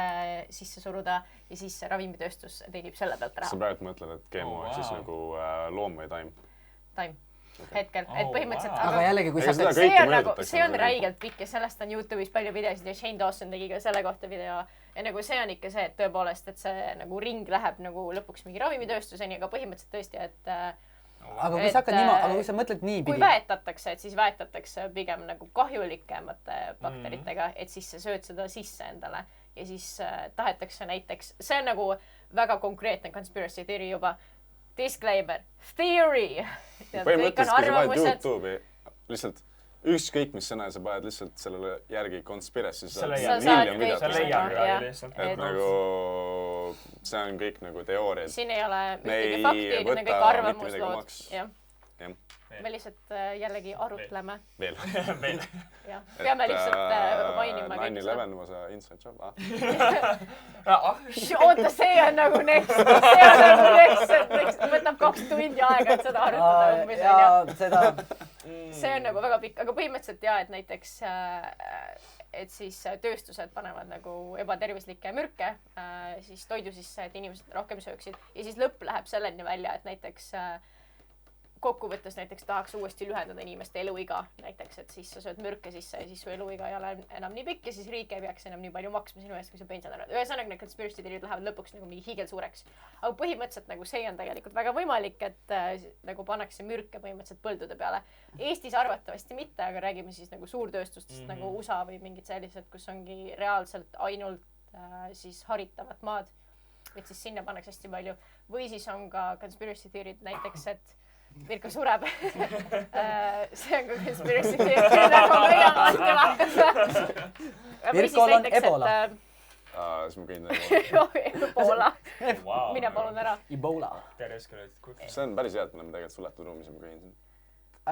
sisse suruda ja siis ravimitööstus teenib selle pealt raha.
Sa praegu mõtled, et GMO on siis nagu loom või taim?
Taim. Hetkel, et põhimõtteliselt...
Aga jällegi, kui
see on räigelt pikk ja sellest on YouTube'is palju videosid ja Shane Dawson tegi ka selle kohta video ja nagu see on ikka see, et tõepoolest, et see nagu ring läheb nagu lõpuks mingi ravimitööstuseni, aga põhimõtteliselt tõesti, et
aga kui sa hakkad niimoodi, aga kui sa mõtled niipidi...
Kui väetatakse, et siis väetatakse pigem nagu kahjulikemate bakteritega, et siis sa sööd seda sisse endale ja siis tahetakse näiteks... See on nagu väga konkreetne conspiracy theory juba. Disclaimer. Theory!
Põhimõtteliselt, kui sa paned YouTube'i lihtsalt ükskõik mis sõna sa paned lihtsalt sellele järgi conspiracy, sa
leiad lihtsalt.
Et nagu see on kõik nagu teooriad.
Siin ei ole ühtegi fakti, need on kõik arvamuslood. me lihtsalt jällegi arutleme.
Veel.
Jah, peame lihtsalt mainima.
9/11 was a inside job.
Oota, see on nagu next. See on nagu next. Võtab 2 tundi aega, et seda arutada.
Ja seda...
See on nagu väga pikk, aga põhimõtteliselt et näiteks et siis tööstused panevad nagu ebatervislikke mürke siis toidu sisse, et inimesed rohkem sööksid. Ja siis lõpp läheb selleni välja, et näiteks kokkuvõttes näiteks tahaks uuesti lühendada inimeste eluiga näiteks, et siis sa sööd mürke sisse ja siis su eluiga ei ole enam nii pikk ja siis riik ei peaks enam nii palju maksma sinu eest, kui sa pensionär oled. Ühesõnaga need conspiracy theory'd lähevad lõpuks nagu mingi hiigelsuureks. Aga põhimõtteliselt nagu see on tegelikult väga võimalik, et nagu pannakse mürke põhimõtteliselt põldude peale. Eestis arvatavasti mitte, aga räägime siis nagu suurtööstustest nagu USA või mingid sellised, kus ongi reaalselt ainult siis haritavat maad. Et siis sinna pannakse hästi palju. Või siis on ka conspiracy theory'd näiteks, et Virko sureb. See on ka conspiracy theory, nagu meie alati vahetas.
Virkol on Ebola.
Siis ma käin
Ebola. Mine palun ära.
Ebola.
See on päris hea, et me oleme tegelikult suletud ruumis ja ma käin siin.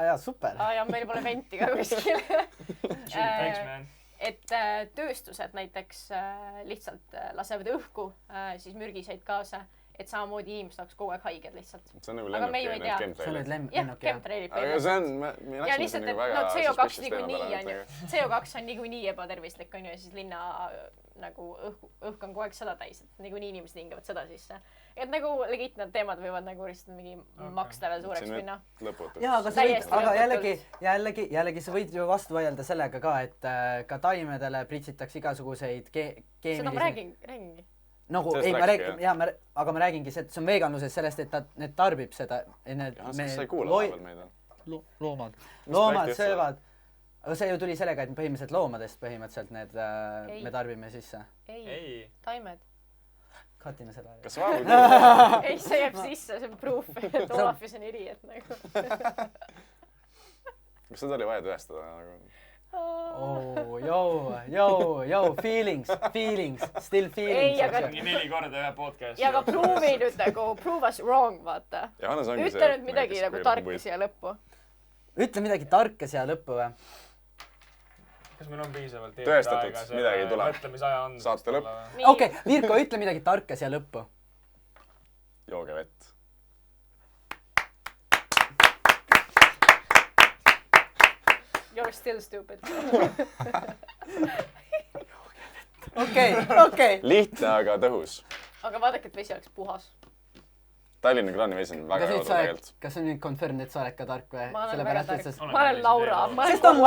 Jaa, super.
Ja meil pole venti ka kuskil.
Thanks, man.
Et tööstused näiteks lihtsalt lasevad õhku siis mürgiseid gaase. Et samamoodi inimesed oleks kogu aeg haiged lihtsalt.
See on nagu lennukid,
chemtrailid.
Jah, chemtrailid.
Aga see on, me läksime nagu väga
CO2 niikuinii on ju. CO2 on niikuinii ebatervislik on ju ja siis linna nagu õhk on kogu aeg seda täis, et niikuinii inimesed hingavad seda sisse. Et nagu legitne teemad võivad nagu lihtsalt mingi makstele suureks minna.
Jaa, aga jällegi sa võid ju vastu vaielda sellega ka, et ka taimedele pritsitakse igasuguseid keemilisi...
Seda ma räägingi.
Nagu, ei, aga ma räägingi, et see on veganluses sellest, et need tarbib seda.
Sa ei kuula vahepeal meid.
Loomad söövad. Aga see ju tuli sellega, et põhimõtteliselt loomadest põhimõtteliselt me tarbime sisse.
Ei, taimed.
Katime seda.
Kas vahepeal?
Ei, see jääb sisse, see on proof, et Olafis on eri, et nagu.
Kas seda oli vaja tõestada?
Feelings, still feelings.
Ei, aga...
4 korda ühe podcast.
Ja aga proovi nüüd nagu, prove us wrong, vaata. Ütle nüüd midagi nagu tarka siia lõppu.
Ütle midagi tarka siia lõppu või?
Kas meil on piisavalt
tõestatud, midagi tuleb.
Mõtlemisaja on.
Saate lõpp.
Okei, Virko, ütle midagi tarka siia lõppu.
Jooge vett.
You're still stupid.
Okei.
Lihtne, aga tõhus.
Aga vaadake, et vesi oleks puhas.
Tallinna kraanivesi on väga jõuda tegelikult.
Kas on nüüd confirmed, et sa oled ka tark või?
Ma olen väga tark. Ma olen Laura.
Sest on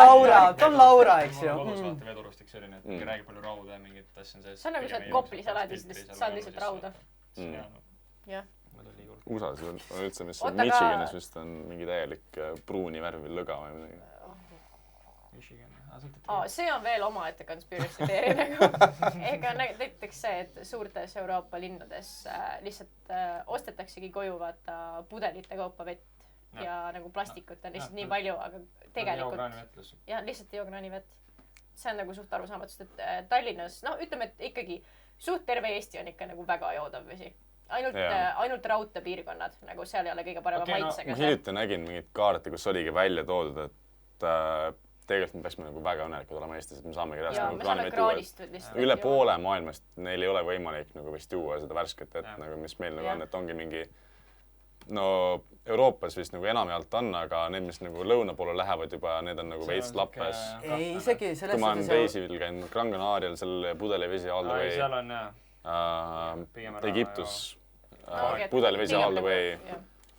Laura, eks ju.
Kodus vaata veeturust, eks selline, et räägib palju rauda ja mingit asja on sees.
See on nagu see, et Koplis elad ja saad lihtsalt rauda. Jah.
USA-s on üldse, mis on Michiganis vist on mingi täielik pruuni värvi lõga või midagi.
See on veel omaette conspiracy theory nagu. Ega näiteks see, et suurtes Euroopa linnades lihtsalt ostetaksegi koju vaata pudelite kaupa vett ja nagu plastikut on lihtsalt nii palju, aga tegelikult... Jah, lihtsalt joograanivett. See on nagu suht arusaamatus, et Tallinnas, ütleme, et ikkagi suht terve Eesti on ikka nagu väga joodav vesi. Ainult raudteepiirkonnad, nagu seal ei ole kõige parema maitsega.
Ma hiljuti nägin mingit kaarti, kus oligi välja toodud, et tegelikult me peaksime nagu väga õnnelikud olema Eestis, et me saamegi reaalselt kraanivett juua. Üle poole maailmast neil ei ole võimalik nagu vist juua seda värsket vett, nagu mis meil nagu on, et ongi mingi Euroopas vist nagu enamjaolt on, aga need, mis nagu lõuna poole lähevad juba, need on nagu veits lappes.
Ei, isegi selles
kui ma olen Reisil käinud Gran Canarial, seal pudelivesi all the way.
Seal on jah.
Egiptus, pudelivesi all the way.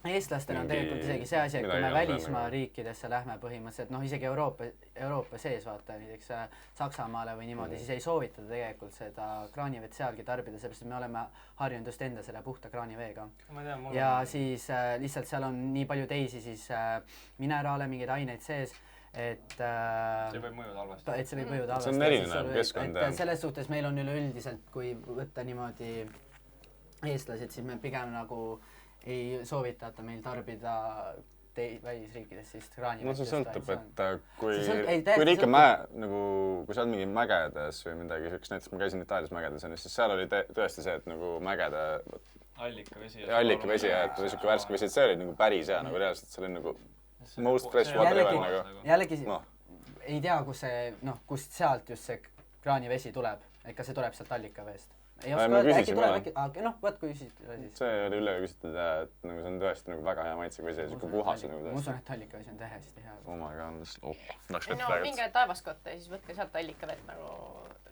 Eestlastel on tegelikult isegi see asi, et kui me välismaa riikidesse lähme põhimõtteliselt, isegi Euroopa sees vaata, näiteks Saksamaale või niimoodi, siis ei soovita tegelikult seda kraanivett sealgi tarbida, sellepärast et me oleme harjunud just enda selle puhta kraaniveega. Ja siis lihtsalt seal on nii palju teisi siis mineraale, mingeid aineid sees, et
see võib mõjuda halvasti.
See on erinev keskkond.
Selles suhtes meil on üleüldiselt, kui võtta niimoodi eestlased, siis me pigem nagu ei soovitata meil tarbida välisriikides siis kraanivett.
See sõltub, et kui ikka kui sa oled mingi mägedes või midagi, näiteks ma käisin Itaalias mägedes, siis seal oli tõesti see, et nagu mägede
allikavesi.
Allikavesi ja et siuke värske vesi, et see oli nagu päris hea, nagu reaalselt see oli nagu most fresh water ever nagu.
Jällegi ei tea, kust sealt just see kraanivesi tuleb, et kas see tuleb sealt allikaveest. Ei oska öelda, äkki tuleb, võt kui küsid siis.
See oli üle küsitud, et nagu see on tõesti nagu väga hea maitsega vesi ja siuke puhas nagu tõesti.
Ma usun, et allikavesi on hästi hea.
Oh my god, tahaks vett
no
praegu.
minge taevaskotta ja siis võtke sealt allikavett nagu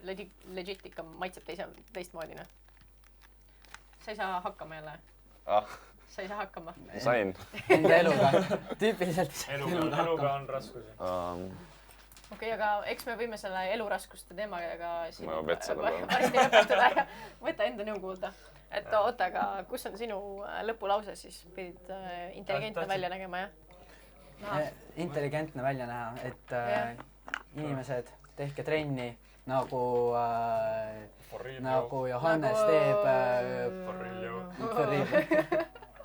legit ikka maitseb teistmoodi, noh. Sa ei saa hakkama jälle. Sa ei saa hakkama.
Sain.
Enda eluga. Tüüpiliselt.
Eluga on raskusi.
Okei, aga eks me võime selle eluraskuste teemaga siin
varsti
lõpetada ja võta enda nõu kuulda. Et oota, aga kus on sinu lõpulause siis? Pidid intelligentne välja nägema, jah?
Intelligentne välja näha, et inimesed, tehke trenni nagu Johannes teeb.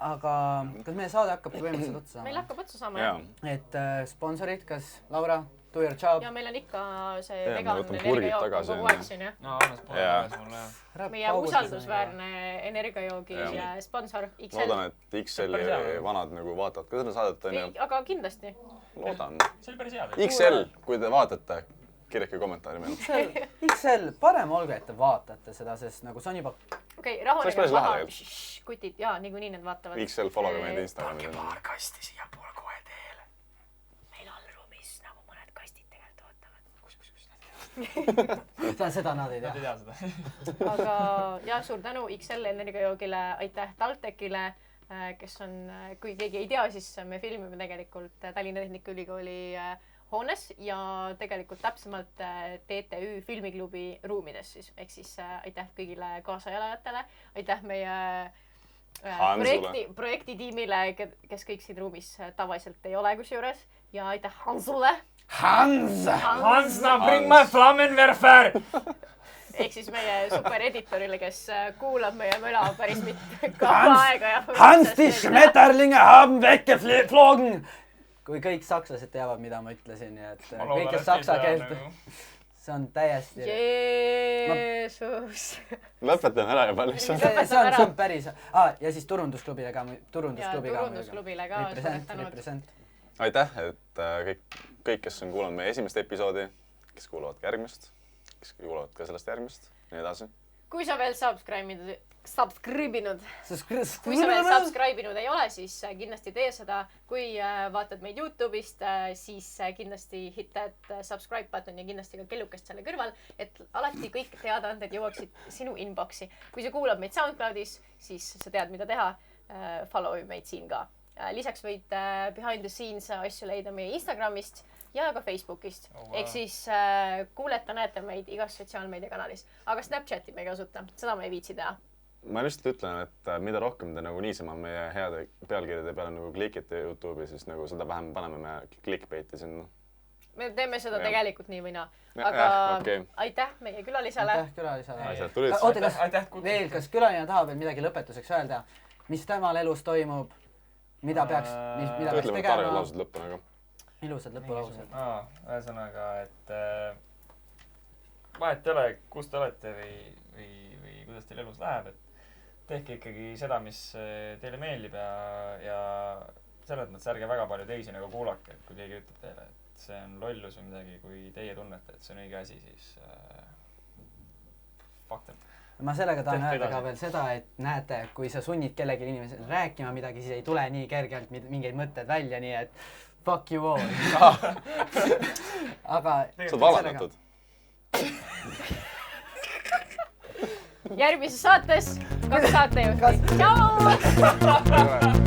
Aga kas meie saade hakkab põhimõtteliselt otsa saama?
Meil hakkab otsa saama, jah.
Et sponsorid, kas Laura? Do your job.
Ja meil on ikka see vegan energiajook kogu aeg siin, jah.
No, annas poole ajas mulle, jah.
Meie usaldusväärne energiajoogi sponsor XL.
Loodan, et XL-i vanad nagu vaatavad ka seda saadet, on ju.
Aga kindlasti.
Loodan.
See oli päris hea.
XL, kui te vaatate, kirjake kommentaari meile.
XL, parem olgu, et te vaatate seda, sest nagu see on juba...
Okei, rahunege maha. Kutid, jaa, niikuinii need vaatavad.
XL, follow ka meid Instagrami.
Pange paar kasti siia poole kohe teele.
Seda nad ei tea.
Nad ei tea seda.
Aga jah, suur tänu XL energiajoogile, aitäh TalTechile, kes on, kui keegi ei tea, siis me filmime tegelikult Tallinna Tehnikaülikooli hoones ja tegelikult täpsemalt TTÜ filmiklubi ruumides siis. Ehk siis aitäh kõigile kaasajalajatele, aitäh meie projektitiimile, kes kõik siin ruumis tavaliselt ei ole kusjuures ja aitäh Hansule.
Hans,
bring my Flammenwerfer!
Ehk siis meie supereditorile, kes kuulab meie möla päris mitte kaua aega.
Hans, die Schmetterlinge haben weggeflogen! Kui kõik sakslased teavad, mida ma ütlesin, et kõik saksa keelt, see on täiesti...
Jeesus!
Lõpetame ära juba lihtsalt.
See on päris... Ja siis turundusklubile ka.
Turundusklubile ka.
Represent.
Aitäh, et kõik, kes on kuulanud meie esimest episoodi, kes kuulavad ka järgmist, kes kuulavad ka sellest järgmist, nii edasi.
Kui sa veel subscribinud ei ole, siis kindlasti tee seda. Kui vaatad meid YouTube'ist, siis kindlasti hitad subscribe button ja kindlasti ka kellukest selle kõrval, et alati kõik teadaanded jõuaksid sinu inboxi. Kui sa kuulad meid SoundCloudis, siis sa tead, mida teha. Follow meid siin ka. Lisaks võid behind the scenes asju leida meie Instagramist ja ka Facebookist. Ehk siis kuuleta, näete meid igas sotsiaalmeediakanalis. Aga Snapchati me ei kasuta, seda me ei viitsi teha.
Ma lihtsalt ütlen, et mida rohkem te nagu niisama meie heade pealkirjade peale nagu klikite YouTube'i, siis nagu seda vähem paneme me clickbaiti sinna.
Me teeme seda tegelikult nii või naa. Aga aitäh meie külalisele.
Aitäh külalisele. Kas külaline tahab veel midagi lõpetuseks öelda? Mis temal elus toimub? Mida peaks tegema?
Ütleme targad laused lõppuna, aga...
Ilusad lõpulaused.
Ühesõnaga, et vahet ei ole, kus te olete või kuidas teil elus läheb, et tehke ikkagi seda, mis teile meeldib ja selles mõttes ärge väga palju teisi nagu kuulake, et kui keegi ütleb teile, et see on lollus või midagi, kui teie tunnete, et see on õige asi, siis fuck them.
Ma sellega tahan öelda ka veel seda, et näete, kui sa sunnid kellegi inimesel rääkima midagi, siis ei tule nii kergelt mingeid mõtted välja, nii et fuck you all. Aga...
Sa oled vallandatud.
Järgmises saates 2 saatejuhti. Tšau!